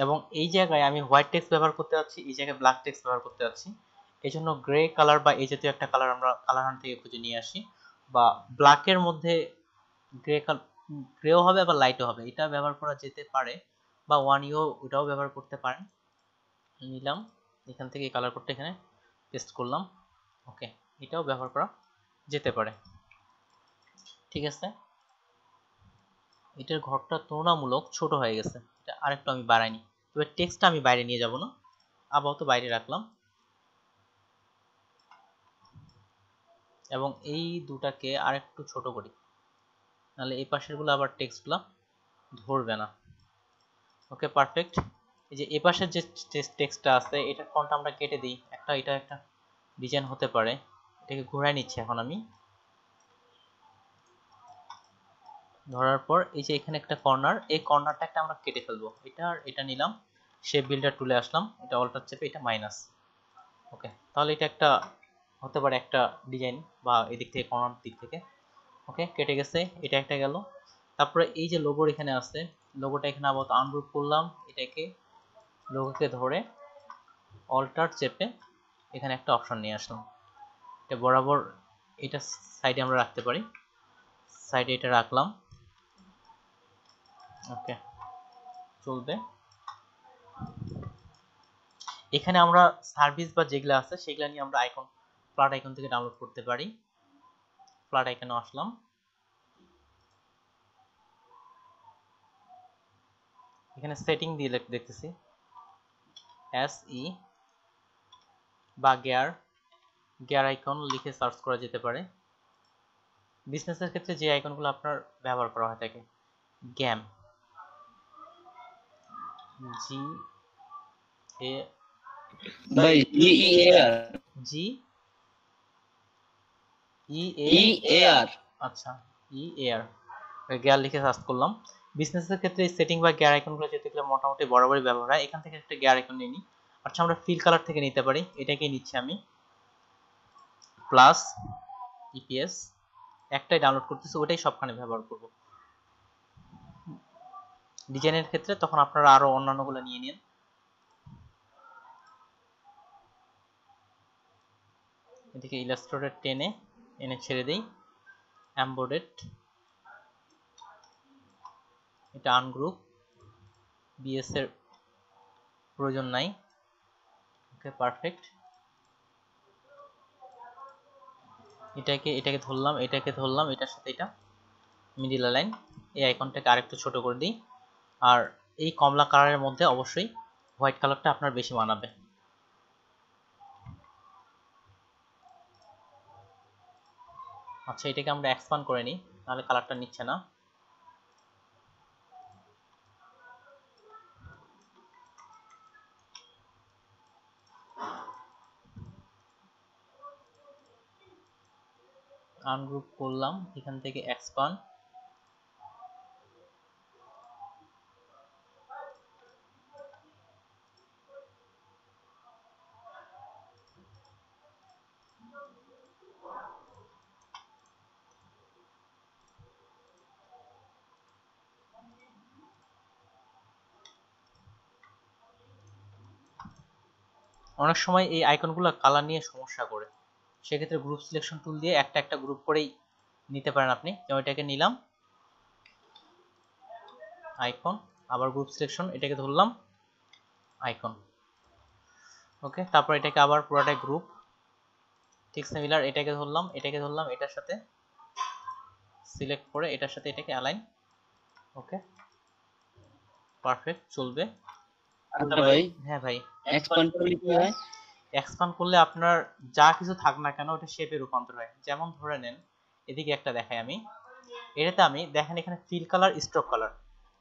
এবং এই জায়গায় আমি হোয়াইট টেক্সট ব্যবহার করতে যাচ্ছি, এই জায়গায় ব্ল্যাক টেক্সট ব্যবহার করতে যাচ্ছি। এই জন্য গ্রে কালার বা এই জাতীয় একটা কালার আমরা কালার হান্ট থেকে খুঁজে নিয়ে আসি, বা ব্ল্যাকের মধ্যে গ্রেও হবে আবার লাইটও হবে, এটা ব্যবহার করা যেতে পারে, বা 1U ওটাও ব্যবহার করতে পারেন। নিলাম এখান থেকে এই কালার কোডটা এখানে পেস্ট করলাম। ওকে, এটাও ব্যবহার করা যেতে পারে। ঠিক আছে, এটার ঘরটা তুলনামূলক ছোট হয়ে গেছে, এটা আরেকটু আমি বাড়াইনি। তবে টেক্সটটা আমি বাইরে নিয়ে যাব না, আপাতত বাইরে রাখলাম। এবং এই দুটাকে আরেকটু ছোট করি, নাহলে এই পাশের গুলো আবার টেক্সটগুলো ধরবে না। Okay perfect. এই যে এই পাশের যে টেক্সটটা আছে এটার ফন্ট আমরা কেটে দিই, এটা একটা ডিজাইন হতে পারে, এটাকে ঘোরায় নিচ্ছি এখন আমি। ধরার পর এই যে এখানে একটা কর্নার, এই কর্নারটা একটা আমরা কেটে ফেলবো, এটা নিলাম, শেপ বিল্ডার টুলে আসলাম, এটা অল্টার চেপে এটা মাইনাস। ওকে, তাহলে এটা একটা হতে পারে একটা ডিজাইন, বা এদিক থেকে কর্নার দিক থেকে। ওকে, কেটে গেছে, এটা একটা গেল। তারপরে এই যে লোগোর এখানে আছে, লোগোটা এখানে আপাতত আনগ্রুপ করলাম, এটাকে লোগোকে ধরে অল্টার চেপে এখানে একটা অপশন নিয়ে আসলাম, এটা বরাবর এটা সাইডে আমরা রাখতে পারি, সাইডে এটা রাখলাম। ওকে, চলবে। এখানে আমরা সার্ভিস বা যেগুলো আছে সেগুলো নিয়ে আমরা আইকন, ফ্ল্যাট আইকন থেকে ডাউনলোড করতে পারি। ফ্ল্যাট আইকনে আসলাম, এখানে সেটিং দিয়ে দেখতেছি SE বা গিয়ার আইকন লিখে সার্চ করা যেতে পারে। বিজনেসের ক্ষেত্রে যে আইকনগুলো আপনার ব্যবহার করা হয় থাকে, গ্যাম, ভাই GEAR আচ্ছা EAR, গিয়ার লিখে সার্চ করলাম। বিজনেসের ক্ষেত্রে সেটিং বা গিয়ার আইকনগুলো যেগুলো মোটামুটি বরাবরই ব্যবহার হয়, এখান থেকে একটা গিয়ার আইকন নিয়ে নিই। আচ্ছা, আমরা ফিল কালার থেকে নিতে পারি, এটাকে নিচ্ছি আমি, প্লাস EPS, একটাই ডাউনলোড করতেছি, ওটাই সবখানে ব্যবহার করব। ডিজাইনের ক্ষেত্রে তখন আপনারা আরো অন্যান্যগুলো নিয়ে নিন। এদিকে ইলাস্ট্রেটর টেনে এনে ছেড়ে দেই, এমবেডেড, এটা আনগ্রুপ, BS এর প্রয়োজন নাই। ওকে পারফেক্ট, এটাকে ধরলাম, এটার সাথে এটা মিডিল লাইন, এই আইকনটাকে আরেকটু ছোট করে দিই। আর এই কমলা কালারের মধ্যে অবশ্যই হোয়াইট কালারটা আপনার বেশি মানাবে। আচ্ছা, এটাকে আমরা এক্সপ্যান্ড করে নিই, নাহলে কালারটা নিচ্ছে না। আনগ্রুপ করলাম, এখান থেকে এক্সপ্যান্ড, অনেক সময় এই আইকনগুলো কালার নিয়ে সমস্যা করে, সেক্ষেত্রে গ্রুপ সিলেকশন টুল দিয়ে একটা গ্রুপ করেই নিতে পারেন আপনি। যেমন এটাকে নিলাম আইকন, আবার গ্রুপ সিলেকশন, এটাকে ধরলাম আইকন। ওকে, তারপর এটাকে আবার পুরোটাই গ্রুপ, ঠিক সিমিলার, এটাকে ধরলাম এটার সাথে সিলেক্ট করে এটার সাথে এটাকে অ্যালাইন। ওকে পারফেক্ট, চলবে। আচ্ছা ভাই, হ্যাঁ ভাই, এক্সপ্যান্ড করলে কি হয়? এক্সপ্যান্ড করলে আপনার যা কিছু থাক না কেন ওটা শেপে রূপান্তর হয়। যেমন ধরে নেন, এদিকে একটা দেখাই আমি, এটাতে আমি দেখেন এখানে ফিল কালার, স্ট্রোক কালার,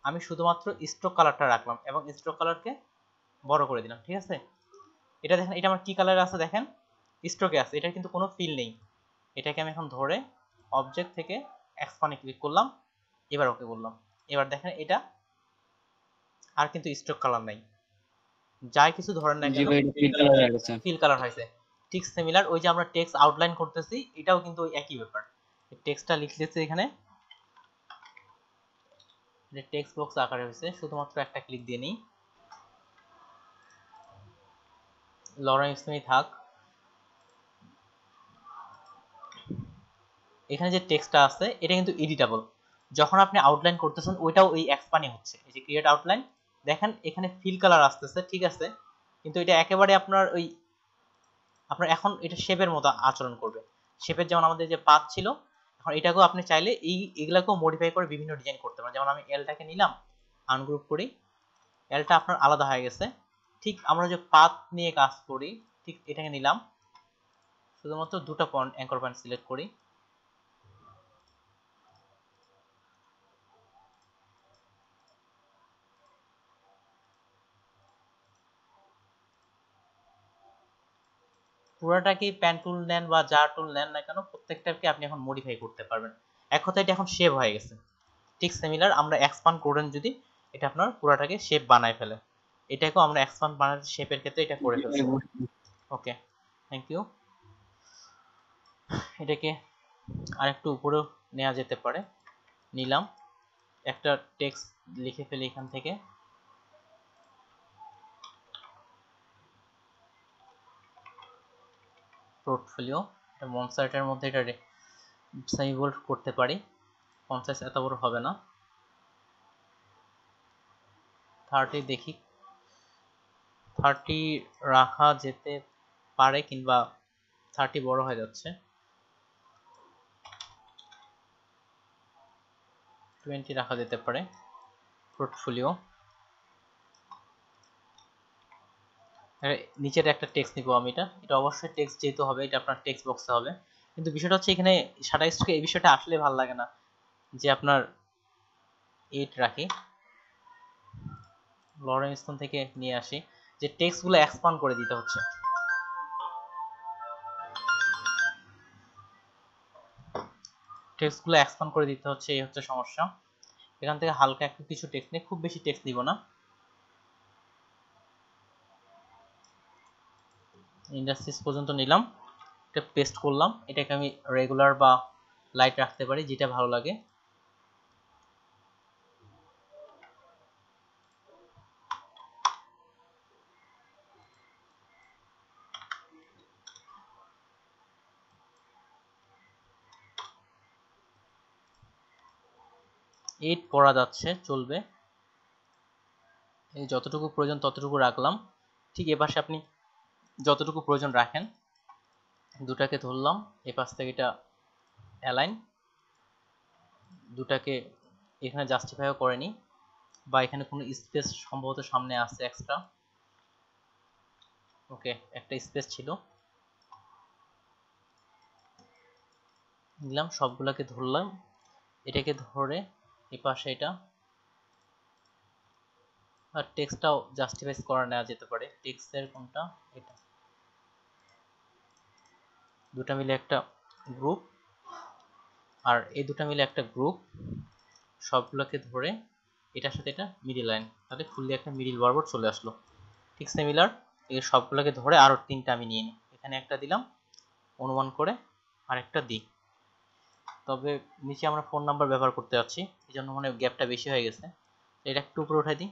আমি শুধুমাত্র স্ট্রোক কালারটা রাখলাম এবং স্ট্রোক কালারকে বড় করে দিলাম। ঠিক আছে, এটা দেখেন, এটা আমার কি কালার আছে দেখেন, স্ট্রোকে আছে, এটার কিন্তু কোনো ফিল নেই। এটাকে আমি এখন ধরে অবজেক্ট থেকে এক্সপ্যান্ডে ক্লিক করলাম, এবার ওকে বললাম, এবার দেখেন এটা আর কিন্তু স্ট্রোক কালার নাই, যাই কিছু ধরেন না জি কেন ভাই, ফিল কালার হয়ে গেছে। ফিল কালার হয়েছে। ঠিক সিমিলার, ওই যে আমরা টেক্সট আউটলাইন করতেছি, এটাও কিন্তু ওই একই ব্যাপার। টেক্সটটা লিখতেছি এখানে, এটা টেক্সট বক্স আকারে হয়েছে, শুধুমাত্র একটা ক্লিক দিয়ে নিই, লরেন্স স্মিথ থাক, এখানে যে টেক্সটটা আছে এটা কিন্তু এডিটেবল। যখন আপনি আউটলাইন করতেছেন ওইটাও ওই এক্সপানই হচ্ছে। এই যে ক্রিয়েট আউটলাইন, দেখেন এখানে ফিল কালার আসতেছে, ঠিক আছে, কিন্তু এটা একেবারে আপনার এখন এটা শেপের মতো আচরণ করবে। শেপের যেমন আমাদের যে পাথ ছিল, এখন এটাকেও আপনি চাইলে এগুলাকেও মডিফাই করে বিভিন্ন ডিজাইন করতে পারেন। যেমন আমি এলটাকে নিলাম, আনগ্রুপ করি, এলটা আপনার আলাদা হয়ে গেছে। ঠিক আমরা যে পাথ নিয়ে কাজ করি, ঠিক এটাকে নিলাম, শুধুমাত্র দুটো পয়েন্ট অ্যাঙ্কর পয়েন্ট সিলেক্ট করি, পুরোটাকে প্যান টুল নেন বা যা টুল নেন না কেন প্রত্যেকটাকে আপনি এখন মডিফাই করতে পারবেন। এক কথায় এটা এখন শেপ হয়ে গেছে। ঠিক সিমিলার আমরা এক্সপান্ড করেন যদি এটা আপনার পুরোটাকে শেপ বানায় ফেলে। এটাকেও আমরা এক্সপান্ড বানাতে শেপের ক্ষেত্রে এটা করে ফেলছি। ওকে, থ্যাংক ইউ। এটাকে আরেকটু উপরেও নেওয়া যেতে পারে, নিলাম, একটা টেক্সট লিখে ফেলি এখান থেকে, পোর্টফোলিও, এটা মনসার্টের মধ্যে এটা সেমিবোল্ড করতে পারি, ফন্ট সাইজ এত বড় হবে না, 30 দেখি, 30 রাখা যেতে পারে কিংবা 30 বড় হয়ে যাচ্ছে, 20 রাখা যেতে পারে। পোর্টফোলিও, নিচের একটা টেক্সট নিব আমি, এটা অবশ্যই টেক্সট যেহেতু হবে এটা আপনার টেক্সট বক্সে হবে, কিন্তু বিষয়টা হচ্ছে এখানে সাদা স্ট্রোকে এই বিষয়টা আসলে ভালো লাগে না যে আপনার 8 রাখি, লরেনস্টোন থেকে নিয়ে আসি, যে টেক্সটগুলো এক্সপান্ড করে দিতে হচ্ছে। টেক্সটগুলো এক্সপান্ড করে দিতে হচ্ছে, এই হচ্ছে সমস্যা। এখান থেকে হালকা একটু কিছু টেক্সট নিয়ে, খুব বেশি টেক্সট নিব না, ইন্ডাস্ট্রিজ পর্যন্ত নিলাম, এটা পেস্ট করলাম। এটাকে আমি রেগুলার বা লাইট রাখতে পারি, যেটা ভালো লাগে। এইট পড়া যাচ্ছে, চলবে, এই যতটুকু প্রয়োজন ততটুকু রাখলাম। ঠিক এপাশে আপনি যতটুকু প্রয়োজন রাখেন, দুটাকে ধরলাম, এপাশ থেকে এটা অ্যালাইন, দুটাকে এখানে জাস্টিফাইও করেনি, বা এখানে কোনো স্পেস সম্ভবত সামনে আসছে এক্সট্রা, ওকে, একটা স্পেস ছিল, নিলাম, সবগুলোকে ধরলাম, এটাকে ধরে এপাশে এটা, আর টেক্সটটাও জাস্টিফাই করা নেওয়া যেতে পারে। টেক্সটের কোনটা, এটা, দুটা মিলে একটা গ্রুপ, আর এই দুটা মিলে একটা গ্রুপ, সবগুলোকে ধরে এটার সাথে এটা মিডল লাইন, তাহলে ফুললি একটা মিডল বরাবর চলে আসলো। ঠিক সিমিলার এই সবগুলোকে ধরে আরো তিনটা আমি নিয়ে নিই, এখানে একটা দিলাম, অনুমান করে আরেকটা দিই, তবে নিচে আমরা ফোন নাম্বার ব্যবহার করতে যাচ্ছি, এই জন্য মনে হয় গ্যাপটা বেশি হয়ে গেছে, এটা একটু উপরে উঠাই দিই,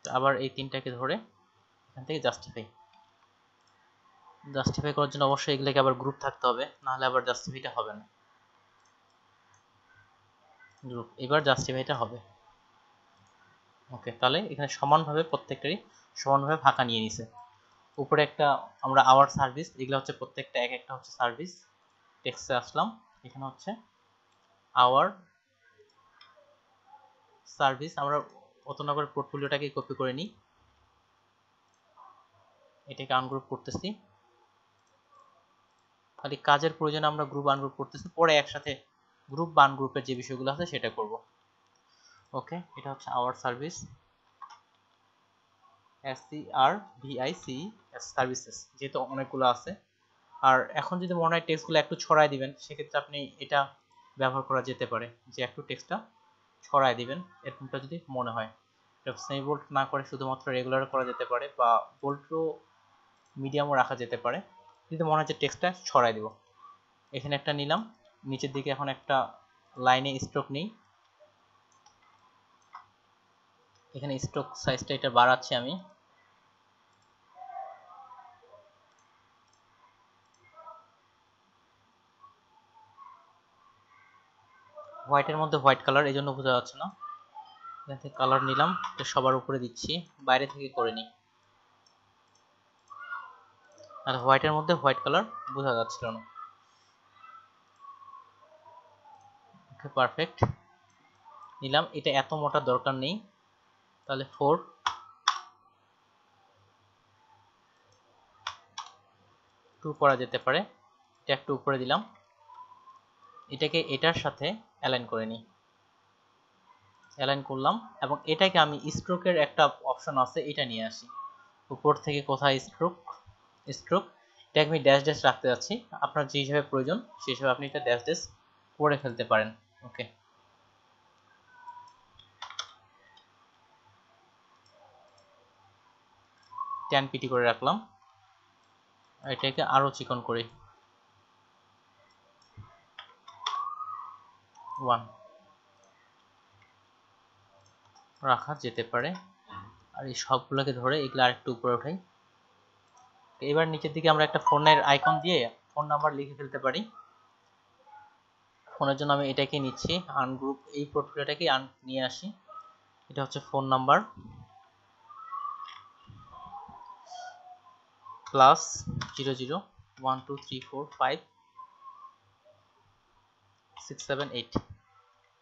আবার এই তিনটাকে ধরে এখান থেকে জাস্টিফাই করার জন্য অবশ্যই এগুলোকে আবার গ্রুপ থাকতে হবে, নাহলে আবার জাস্টিফাইটা হবে না। গ্রুপ, এবার জাস্টিফাইটা হবে। ওকে, তাহলে এখানে সমানভাবে প্রত্যেকটারই সমানভাবে ফাঁকা নিয়ে নিছে। উপরে একটা আমরা আওয়ার সার্ভিস, এগুলো হচ্ছে প্রত্যেকটা এক একটা হচ্ছে সার্ভিস। টেক্সটে আসলাম, এখানে হচ্ছে আওয়ার সার্ভিস, আমরা অতনগর পোর্টফোলিওটাকে কপি করে নিই, এটাকে আনগ্রুপ করতেছি, খালি কাজের প্রয়োজনে আমরা গ্রুপ আনগ্রুপ করতেছি, পরে একসাথে গ্রুপ বা আনগ্রুপের যে বিষয়গুলো আছে সেটা করব। ওকে, এটা হচ্ছে আওয়ার সার্ভিস, SERVICES সার্ভিসেস, যেহেতু অনেকগুলো আছে। আর এখন যদি মনে হয় টেক্সটগুলো একটু ছড়াই দিবেন, সেক্ষেত্রে আপনি এটা ব্যবহার করা যেতে পারে, যে একটু টেক্সটটা ছড়াই দিবেন, এরকমটা যদি মনে হয়। এটা সেমি বোল্ড না করে শুধুমাত্র রেগুলার করা যেতে পারে, বা বোল্ডও মিডিয়ামও রাখা যেতে পারে, যদি মনে হয় যে টেক্সটটা ছড়াই দিব। এখানে একটা নিলাম, নিচের দিকে এখন একটা লাইনে স্ট্রোক নেই, এখানে স্ট্রোক সাইজটা এটা বাড়াচ্ছি আমি, হোয়াইটের মধ্যে হোয়াইট কালার, এই জন্য বোঝা যাচ্ছে না। এখান থেকে কালার নিলাম, এটা সবার উপরে দিচ্ছি, বাইরে থেকে করে নিই। আর হোয়াইটের মধ্যে হোয়াইট কালার বোঝা যাচ্ছিল না। ওকে, পারফেক্ট নিলাম। এটা এত মোটা দরকার নেই, তাহলে 4 2 করা যেতে পারে। এটা একটু উপরে দিলাম, এটাকে এটার সাথে অ্যালাইন করে নিই। অ্যালাইন করলাম এবং এটাকে আমি স্ট্রোকের একটা অপশন আছে, এটা নিয়ে আসি। উপর থেকে কোথায় স্ট্রোক, স্ট্রোক এটাকে আমি ড্যাশ ড্যাশ রাখতে যাচ্ছি। আপনার যে হিসাবে প্রয়োজন সেই হিসাবে আপনি এটা ড্যাশ ড্যাশ করে ফেলতে পারেন। ওকে, ট্যান পিটি করে রাখলাম। এটাকে আরো চিকন করি, 1 রাখা যেতে পারে। আর এই সবগুলোকে ধরে এগুলো আরেকটু উপরে উঠাই। এবার নিচের দিকে আমরা একটা ফোনের আইকন দিয়ে ফোন নাম্বার লিখে ফেলতে পারি। ফোনের জন্য আমি এটাকে নিচ্ছি, আনগ্রুপ, এই পোর্টফোলিওটাকে নিয়ে আসি। এটা হচ্ছে ফোন নাম্বার প্লাস 00 1 2 3 4 5 6 7 8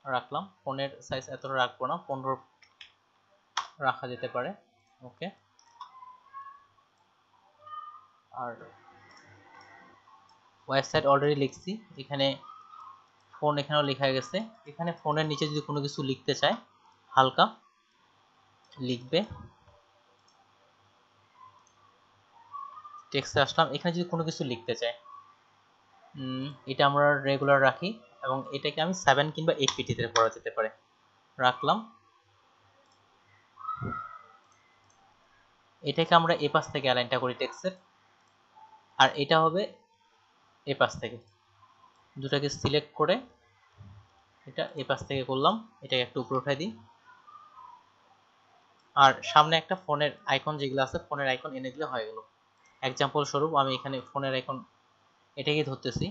রাখলাম। ফোনের সাইজ এতটা রাখবো না, 15 রাখা যেতে পারে। ওকে, আর ওয়েবসাইট অলরেডি লিখছি, এখানে ফোন এখানেও লেখা গেছে। এখানে ফোনের নিচে যদি কোনো কিছু লিখতে চায় হালকা লিখবে। টেক্সটে আসলাম, এখানে যদি কোনো কিছু লিখতে চায় এটা আমরা রেগুলার রাখি এবং এটাকে আমি 7 কিংবা 8 পিটিতে পড়া যেতে পারে, রাখলাম। এটাকে আমরা এ পাশ থেকে অ্যালাইনটা করি টেক্সটের, আর এটা হবে এ পাশ থেকে। দুটাকে সিলেক্ট করে এটা এ পাশ থেকে করলাম, এটাকে একটু উপরে উঠাই দিই। আর সামনে একটা ফোনের আইকন যেগুলো আছে, ফোনের আইকন এনে দিলে হয়ে গেল। এক্সাম্পল স্বরূপ আমি এখানে ফোনের আইকন এটাকে ধরতেছি,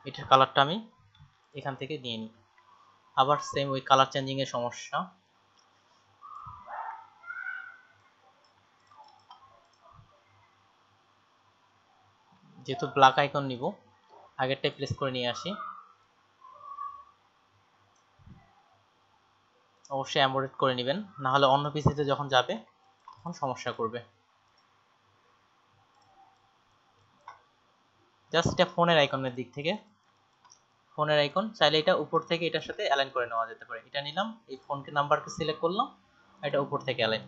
এটার কালারটা আমি এখান থেকে নিয়ে নিই। আবার সেম ওই কালার চেঞ্জিং এর সমস্যা, যেহেতু ব্ল্যাক আইকন নিব আগেরটাই প্লেস করে নিয়ে আসি। অবশ্যই এমবেডেড করে নেবেন, না হলে অন্য পিসিতে যখন যাবে তখন সমস্যা করবে। জাস্ট এটা ফোনের আইকনের দিক থেকে, ফোনের আইকন চাইলে এটা উপর থেকে এটার সাথে অ্যালাইন করে নেওয়া যেতে পারে। এটা নিলাম, এই ফোনকে নাম্বারকে সিলেক্ট করলাম, এটা উপর থেকে অ্যালাইন,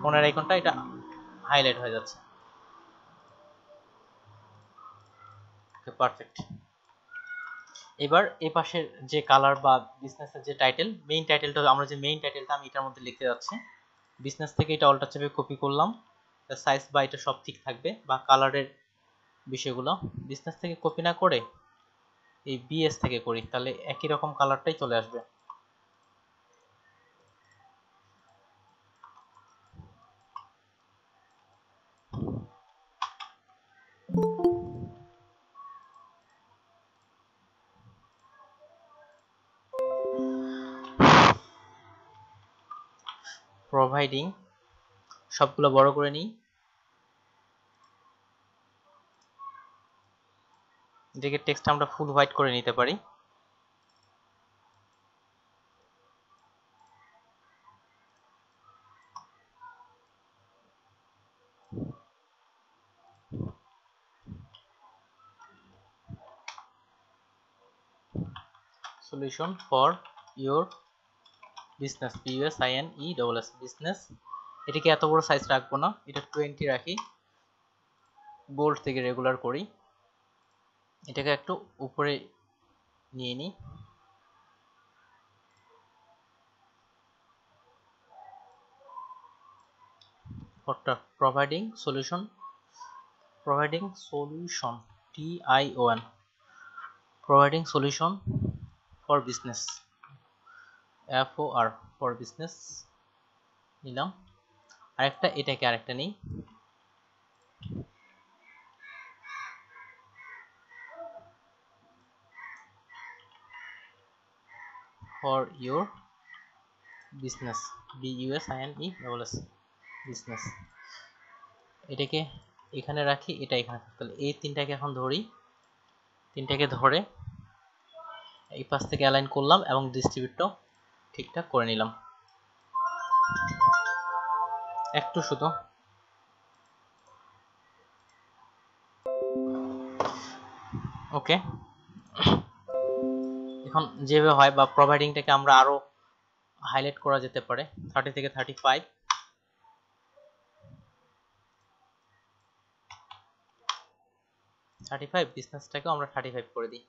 ফোনের আইকনটা এটা হাইলাইট হয়ে যাচ্ছে। ওকে, পারফেক্ট। এবার এই পাশের যে কালার বা বিজনেসের যে টাইটেল, মেইন টাইটেলটা আমরা যে মেইন টাইটেলটা আমি এটার মধ্যে লিখতে যাচ্ছি, বিজনেস থেকে এটা অল্টার চেপে কপি করলাম। সাইজ বা এটা সব ঠিক থাকবে, বা কালারের বিষয়গুলো বিজনেস থেকে কপি না করে এই বিএস থেকে করি, তাহলে একই রকম কালারটাই চলে আসবে। প্রোভাইডিং সবগুলো বড় করে নিই, এটাকে টেক্সট আমরা ফুল হোয়াইট করে নিতে পারি। Solution for your business, BUSINESS business. এটাকে এত বড় সাইজ রাখবো না, এটা 20 রাখি, বোল্ড থেকে রেগুলার করি। এটাকে একটু উপরে নিয়ে নিই, providing solution TION, providing solution for business, FOR for business নিলাম। আরেকটা এটাকে আরেকটা নেই, for your business, BUSINESS, business. এটাকে এখানে রাখি, এটা এখানে। তাহলে এই তিনটাকে এখন ধরি, তিনটাকে ধরে এই পাশ থেকে অ্যালাইন করলাম এবং ডিস্ট্রিবিউটটাও ঠিকঠাক করে নিলাম একটু শুধু। ওকে, এখন যেভাবে হয় বা প্রোভাইডিংটাকে আমরা আরো হাইলাইট করা যেতে পারে 30 থেকে 35, বিজনেসটাকেও আমরা 35 করে দিই।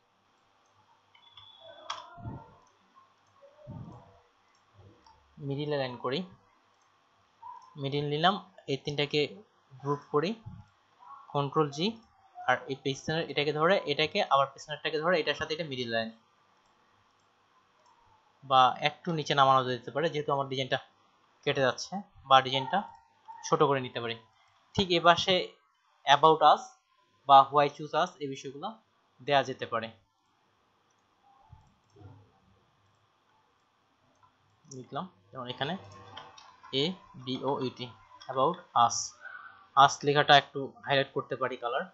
মিডিলে লাইন করি, মিডিল নিলাম, এই তিনটাকে গ্রুপ করি, কন্ট্রোল G, আর এই পিছনের এটাকে ধরে এটাকে আবার পিছনেরটাকে ধরে এটার সাথে এটা মিডিল লাইন, বা একটু নিচে নামানো যেতে পারে যেহেতু আমার ডিজাইনটা কেটে যাচ্ছে, বা ডিজাইনটা ছোট করে নিতে পারি। ঠিক এই পাশে অ্যাবাউট আস বা হোয়াই চুজ আস এই বিষয়গুলো দেয়া যেতে পারে। লিখলাম যেমন এখানে ABOUT, অ্যাবাউট আস। আস লেখাটা একটু হাইলাইট করতে পারি, কালার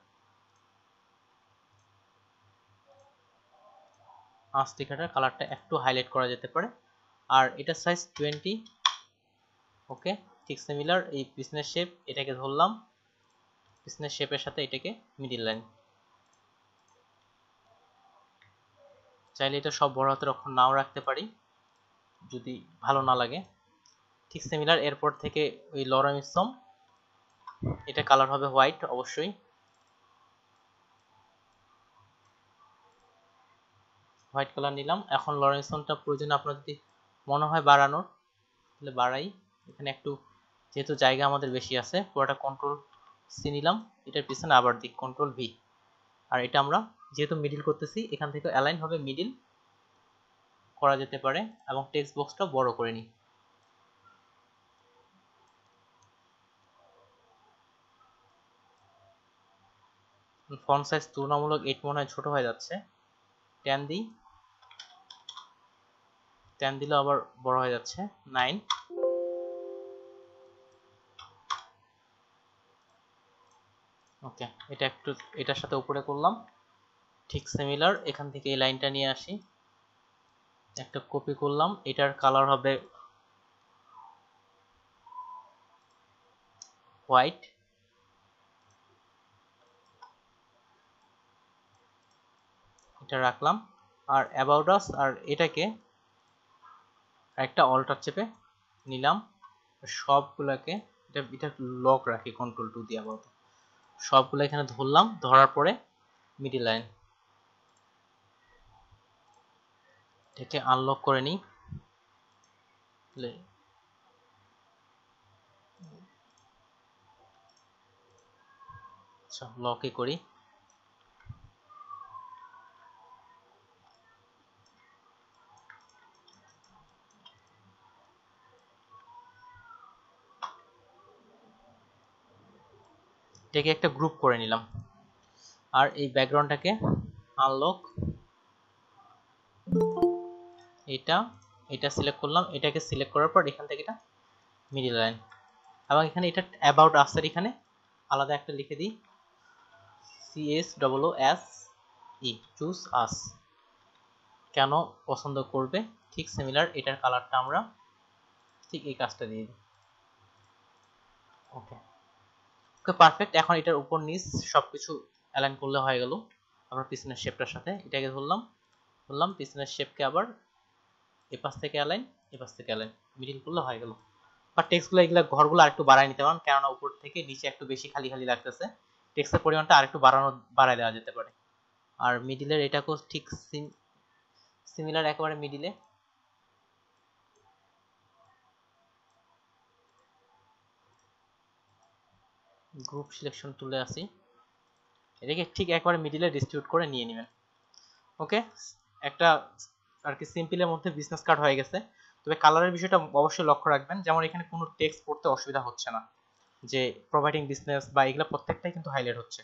আস লেখাটার কালারটা একটু হাইলাইট করা যেতে পারে। আর এটা সাইজ 20। ওকে, ঠিক সিমিলার এই বিজনেস শেপ, এটাকে ধরলাম, বিজনেস শেপের সাথে এটাকে মিডল লাইন। চাইলে এটা সব বড় হাতের অক্ষর নাও রাখতে পারি যদি ভালো না লাগে। ঠিক সিমিলার এরপর থেকে ওই লরেম ইসম, এটা কালার হবে হোয়াইট অবশ্যই। হোয়াইট কালার নিলাম। এখন লরেম ইসমটা প্রয়োজনে আপনার যদি মনে হয় বাড়ানোর তাহলে বাড়াই। এখানে একটু যেহেতু জায়গা আমাদের বেশি আছে, পুরোটা কন্ট্রোল সি নিলাম, এটার পিছনে আবার দিই কন্ট্রোল ভি। আর এটা আমরা যেহেতু মিডিল করতেছি এখান থেকে অ্যালাইন হবে মিডিল করা যেতে পারে, এবং টেক্সট বক্সটা বড় করে নিই। ফন্ট সাইজ তুলনামূলক 8 মনে হয় ছোট হয়ে যাচ্ছে, 10 দিই, 10 দিলে আবার বড় হয়ে যাচ্ছে 9। ওকে, এটা একটু এটার সাথে উপরে করলাম। ঠিক সিমিলার এখান থেকে এই লাইনটা নিয়ে আসি, একটা কপি করলাম, এটার কালার হবে হোয়াইট। এটা রাখলাম। আর অ্যাবাউট আস আর এটাকে একটা অল্টার চেপে নিলাম, সবগুলোকে এটা লক রাখি কন্ট্রোল 2 দিয়ে, আবার সবগুলো এখানে ধরলাম, ধরার পরে মিডল লাইন এটাকে আনলক করে নিই। আচ্ছা, লকে করি। এটাকে একটা গ্রুপ করে নিলাম। আর এই ব্যাকগ্রাউন্ডটাকে আনলক, এটা সিলেক্ট করলাম, এটাকে সিলেক্ট করার পর এখান থেকে এটা মিডল লাইন, এবং এখানে এটা অ্যাবাউট আস এর এখানে আলাদা একটা লিখে দিই CHOOSE, চুজ আস। কেন পছন্দ করবে, ঠিক সিমিলার এটার কালারটা আমরা ঠিক এই কাজটা দিয়ে দিই। ওকে ওকে পারফেক্ট। এখন এটার উপর নিচ সবকিছু অ্যালাইন করলে হয়ে গেল। আমরা পিছনের শেপটার সাথে এটাকে ধরলাম, পিছনের শেপকে আবার এপাশ থেকে অ্যালাইন, এপাশ থেকে অ্যালাইন, মিডিল করলে হয়ে গেল। বা টেক্সটগুলো এগুলা ঘরগুলো আরেকটু বাড়ায় নিতে পারেন, কেননা উপর থেকে নিচে একটু বেশি খালি খালি লাগতেছে, টেক্সটের পরিমাণটা আরেকটু বাড়ায় দেওয়া যেতে পারে। আর মিডিলের এটাকেও ঠিক সিমিলার একেবারে মিডিলে গ্রুপ সিলেকশন তুলে আসি, এটাকে ঠিক একবারে মিডিলে ডিস্ট্রিবিউট করে নিয়ে নেবেন। ওকে, একটা আর কি সিম্পলের মধ্যে বিজনেস কার্ড হয়ে গেছে। তবে কালারের বিষয়টা অবশ্যই লক্ষ্য রাখবেন, যেমন এখানে কোনো টেক্সট পড়তে অসুবিধা হচ্ছে না, যে প্রোভাইডিং বিজনেস বা এগুলো প্রত্যেকটাই কিন্তু হাইলাইট হচ্ছে।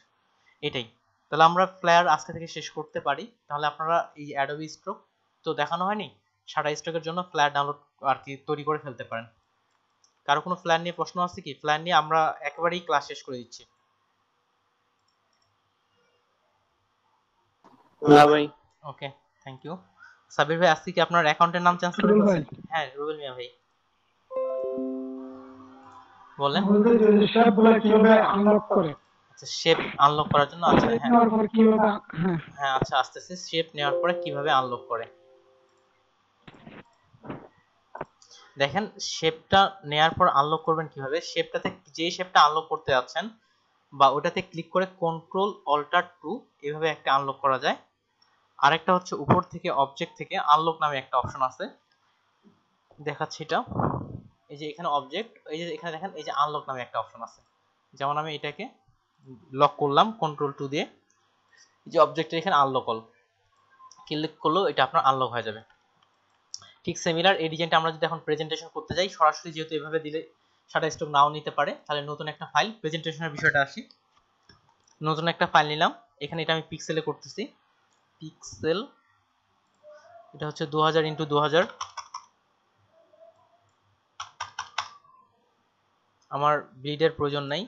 এটাই তাহলে আমরা ফ্লায়ার আজকে থেকে শেষ করতে পারি। তাহলে আপনারা এই অ্যাডোবি স্ট্রোক তো দেখানো হয়নি, শাটারস্টকের জন্য ফ্ল্যাট ডাউনলোড আর কি তৈরি করে ফেলতে পারেন। কারো কোনো ফ্ল্যাট নিয়ে প্রশ্ন আছে কি? ফ্ল্যাট নিয়ে আমরা একেবারেই ক্লাস শেষ করে দিচ্ছি। না ভাই। ওকে, থ্যাংক ইউ। সাবির ভাই, আজকে কি আপনার অ্যাকাউন্টের নাম চেঞ্জ করে ফেলছেন? হ্যাঁ, রুবেল মিয়া ভাই বলেন। শেপগুলো কিভাবে আনলক করে? আচ্ছা, শেপ আনলক করার জন্য, আচ্ছা হ্যাঁ নেওয়ার পর কিভাবে? হ্যাঁ আচ্ছা, আসতেছে। শেপ নেওয়ার পরে কিভাবে আনলক করে দেখেন। শেপটা নেয়ার পর আনলক করবেন কিভাবে? শেপটাতে যেই শেপটা আনলক করতে যাচ্ছেন বা ওটাতে ক্লিক করে কন্ট্রোল অল্টার 2 এভাবে একটা আনলক করা যায়। আরেকটা হচ্ছে উপর থেকে অবজেক্ট থেকে আনলক নামে একটা অপশন আছে, দেখাচ্ছি এটা। এই যে এখানে অবজেক্ট, এই যে এখানে দেখেন এই যে আনলক নামে একটা অপশন আছে। যেমন আমি এটাকে লক করলাম কন্ট্রোল 2 দিয়ে, এই যে অবজেক্টের এখানে আনলক অল ক্লিক করলো, এটা আপনার আনলক হয়ে যাবে। ঠিক সিমিলার এই ডিজাইনটা আমরা যদি এখন প্রেজেন্টেশন করতে যাই সরাসরি, যেহেতু এভাবে দিলে শাটারস্টক নাও নিতে পারে, তাহলে নতুন একটা ফাইল, প্রেজেন্টেশনের বিষয়টা আসি। নতুন একটা ফাইল নিলাম, এখানে এটা আমি পিক্সেলে করতেছি। পিক্সেল, এটা হচ্ছে 2000x2000। আমার ব্লিডের প্রয়োজন নাই,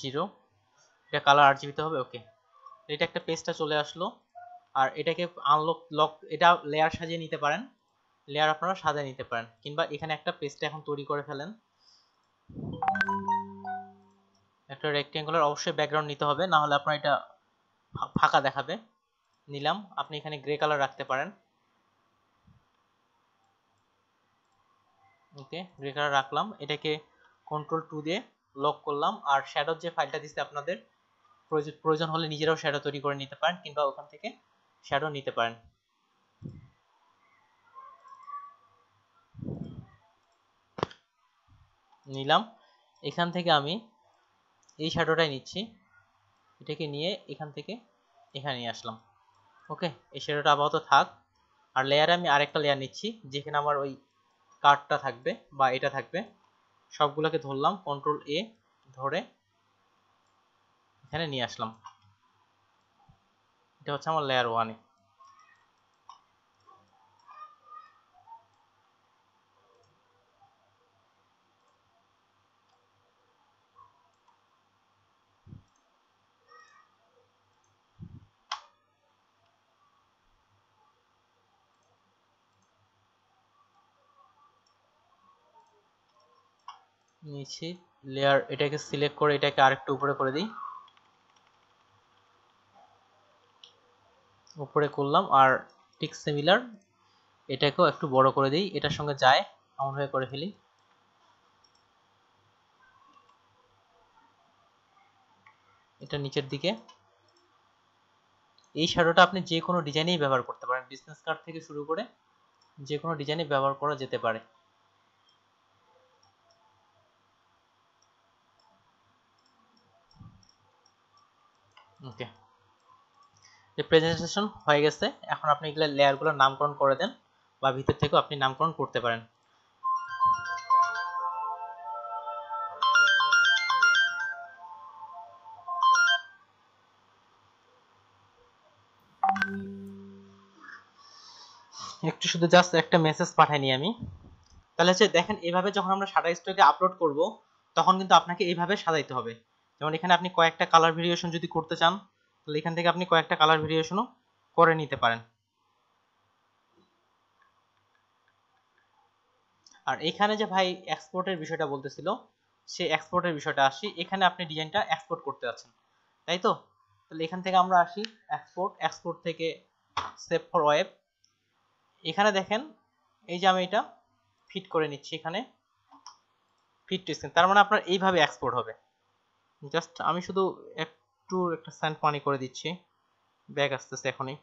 0। এটা কালার আরজিবিতে হবে। ওকে, এটা একটা পেজটা চলে আসলো। আর এটাকে আনলক লক, এটা লেয়ার সাজিয়ে নিতে পারেন, লেয়ার আপনারা সাজিয়ে নিতে পারেন, কিংবা এখানে একটা পেজটা এখন তৈরি করে ফেলেন। একটা রেক্টেঙ্গুলার অবশ্যই ব্যাকগ্রাউন্ড নিতে হবে, না হলে আপনার এটা ফাঁকা দেখাবে। নিলাম, আপনি এখানে গ্রে কালার রাখতে পারেন। ওকে, গ্রে কালার রাখলাম। এটাকে কন্ট্রোল 2 দিয়ে লক করলাম। আর শ্যাডোর যে ফাইলটা দিচ্ছে আপনাদের প্রয়োজন হলে নিজেরাও শ্যাডো তৈরি করে নিতে পারেন, কিংবা ওখান থেকে শ্যাডো নিতে পারেন। নিলাম, এখান থেকে আমি এই শ্যাডোটাই নিচ্ছি, এটাকে নিয়ে এখান থেকে এখানে নিয়ে আসলাম। ওকে, এই শ্যাডোটা আপাতত থাক। আর লেয়ারে আমি আরেকটা লেয়ার নিচ্ছি, যেখানে আমার ওই কার্ডটা থাকবে বা এটা থাকবে। সবগুলোকে ধরলাম, কন্ট্রোল এ ধরে এখানে নিয়ে আসলাম। এটা হচ্ছে আমার লেয়ার 1 এ। নিচে লেয়ার, এটাকে সিলেক্ট করে এটাকে আরেকটু উপরে করে দিই, উপরে করলাম। আর ঠিক সিমিলার এটাকেও একটু বড় করে দিই, এটার সঙ্গে যায় এমনভাবে করে ফেলি। এটা নিচের দিকে। এই শ্যাডোটা আপনি যে কোনো ডিজাইনেই ব্যবহার করতে পারেন, বিজনেস কার্ড থেকে শুরু করে যে কোনো ডিজাইনে ব্যবহার করা যেতে পারে। ওকে, এই প্রেজেন্টেশন হয়ে গেছে। এখন আপনি এগুলো লেয়ারগুলোর নামকরণ করে দেন, বা ভিতর থেকেও আপনি নামকরণ করতে পারেন। একটু শুধু জাস্ট একটা মেসেজ পাঠাইনি আমি। তাহলে হচ্ছে দেখেন, এইভাবে যখন আমরা শাটারস্টকে আপলোড করব তখন কিন্তু আপনাকে এইভাবে সাজাইতে হবে। যেমন এখানে আপনি কয়েকটা কালার ভেরিয়েশন যদি করতে চান, তাহলে এখান থেকে আপনি কয়েকটা কালার ভেরিয়েশনও করে নিতে পারেন। আর এখানে যে ভাই এক্সপোর্টের বিষয়টা বলতেছিল, সেই এক্সপোর্টের বিষয়টা আসি। এখানে আপনি ডিজাইনটা এক্সপোর্ট করতে যাচ্ছেন, তাই তো? তাহলে এখান থেকে আমরা আসি এক্সপোর্ট থেকে সেভ ফর ওয়েব। এখানে দেখেন এই যে আমি এটা ফিট করে নিচ্ছি, এখানে ফিট টু স্ক্রিন, তার মানে আপনার এইভাবে এক্সপোর্ট হবে। জাস্ট আমি শুধু একটু একটা স্যান্ড পানি করে দিচ্ছি, ব্যাগ আসতেছে এখনই।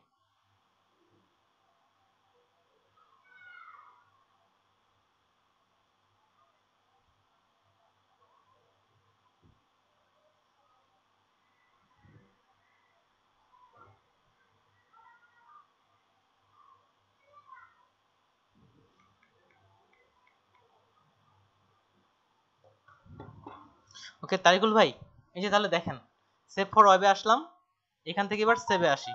ওকে তারিকুল ভাই, এই যে তাহলে দেখেন সেভ ফর ওয়েবে আসলাম, এখান থেকে এবার সেভে আসি।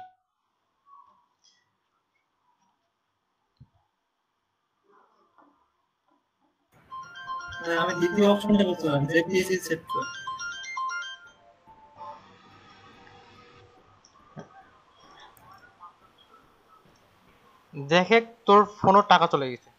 আমি দ্বিতীয় অপশনটা বলছিলাম জেপিজি সেট করে। দেখে তোর ফোনের টাকা চলে গেছে।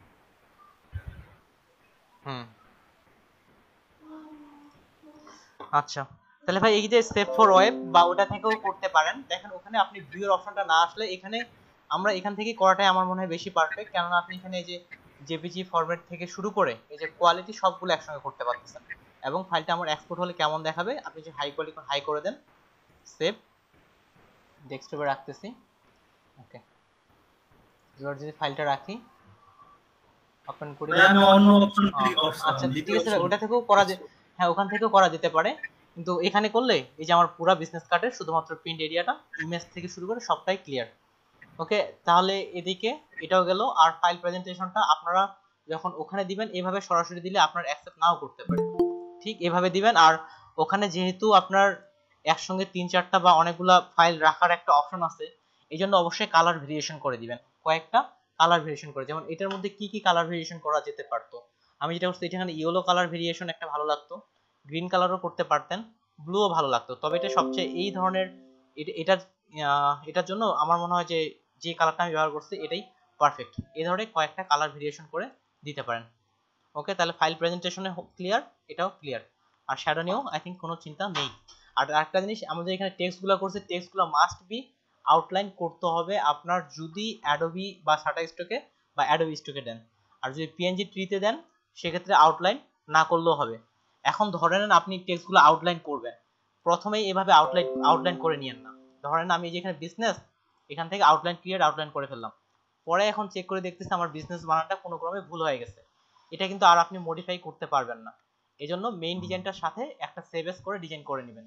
আচ্ছা, তাহলে ভাই এই যে সেভ ফর ওয়েব বা ওটা থেকেও করতে পারেন। দেখেন ওখানে আপনি ভিউর অপশনটা না আসলে এখানে আমরা এখান থেকে করাটাই আমার মনে হয় বেশি পারফেক্ট, কেননা আপনি এখানে এই যে জেপিজি ফরম্যাট থেকে শুরু করে এই যে কোয়ালিটি সবগুলো একসঙ্গে করতে পারতেছেন। এবং ফাইলটা আমার এক্সপোর্ট হলে কেমন দেখাবে, আপনি যে হাই কোয়ালিটি হাই করে দেন, সেভ, ডেস্কটপে রাখতেছি। ওকে, এবার যদি ফাইলটা রাখি, ওপেন করি। আমি অন্য অপশন ক্লিক করছি। আচ্ছা ঠিক আছে, ওটা থেকেও করা যায়, হ্যাঁ ওখান থেকেও করা যেতে পারে, কিন্তু এখানে করলে এই যে আমার পুরো বিজনেস কার্ডের শুধুমাত্র প্রিন্ট এরিয়াটা, ইমেজ থেকে শুরু করে সবটাই ক্লিয়ার। ওকে, তাহলে এদিকে এটাও গেল। আর ফাইল প্রেজেন্টেশনটা আপনারা যখন ওখানে দিবেন এভাবে সরাসরি দিলে আপনার অ্যাকসেপ্ট নাও করতে পারে, ঠিক এভাবে দিবেন। আর ওখানে যেহেতু আপনার একসঙ্গে 3-4টা বা অনেকগুলা ফাইল রাখার একটা অপশন আছে, এই জন্য অবশ্যই কালার ভেরিয়েশন করে দিবেন, কয়েকটা কালার ভেরিয়েশন করে। যেমন এটার মধ্যে কি কি কালার ভেরিয়েশন করা যেতে পারতো, আমি যেটা করছি এখানে ইয়েলো কালার ভেরিয়েশন একটা ভালো লাগতো, গ্রিন কালারও করতে পারতেন, ব্লুও ভালো লাগতো। তবে এটা সবচেয়ে এই ধরনের এটার জন্য আমার মনে হয় যে কালারটা আমি ব্যবহার করছি এটাই পারফেক্ট। এই ধরনের কয়েকটা কালার ভেরিয়েশন করে দিতে পারেন। ওকে, তাহলে ফাইল প্রেজেন্টেশনে ক্লিয়ার, এটাও ক্লিয়ার। আর শ্যাডো নিয়েও আই থিঙ্ক কোনো চিন্তা নেই। আর আরেকটা জিনিস, আমাদের এখানে টেক্সটগুলো করছে, টেক্সটগুলো মাস্ট বি আউটলাইন করতে হবে আপনার, যদি অ্যাডোবি বা শাটারস্টকে বা অ্যাডোবি স্টকে দেন। আর যদি পিএনজি ট্রিতে দেন সেক্ষেত্রে আউটলাইন না করলেও হবে। এখন ধরে নেন আপনি টেক্সটগুলো আউটলাইন করবেন, প্রথমেই এভাবে আউটলাইন করে নিয়েন না। ধরেন আমি যেখানে বিজনেস, এখান থেকে আউটলাইন ক্লিয়ার আউটলাইন করে ফেললাম, পরে এখন চেক করে দেখতেছি আমার বিজনেস বানানটা কোনো ক্রমে ভুল হয়ে গেছে, এটা কিন্তু আর আপনি মডিফাই করতে পারবেন না। এজন্য মেইন ডিজাইনটার সাথে একটা সেভ এস করে ডিজাইন করে নেবেন,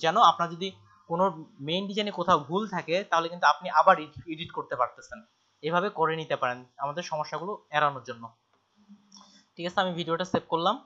যেন আপনার যদি কোনো মেইন ডিজাইনে কোথাও ভুল থাকে তাহলে কিন্তু আপনি আবার এডিট করতে পারতেছেন। এভাবে করে নিতে পারেন আমাদের সমস্যাগুলো এড়ানোর জন্য। ঠিক আছে, আমি ভিডিওটা সেভ করলাম।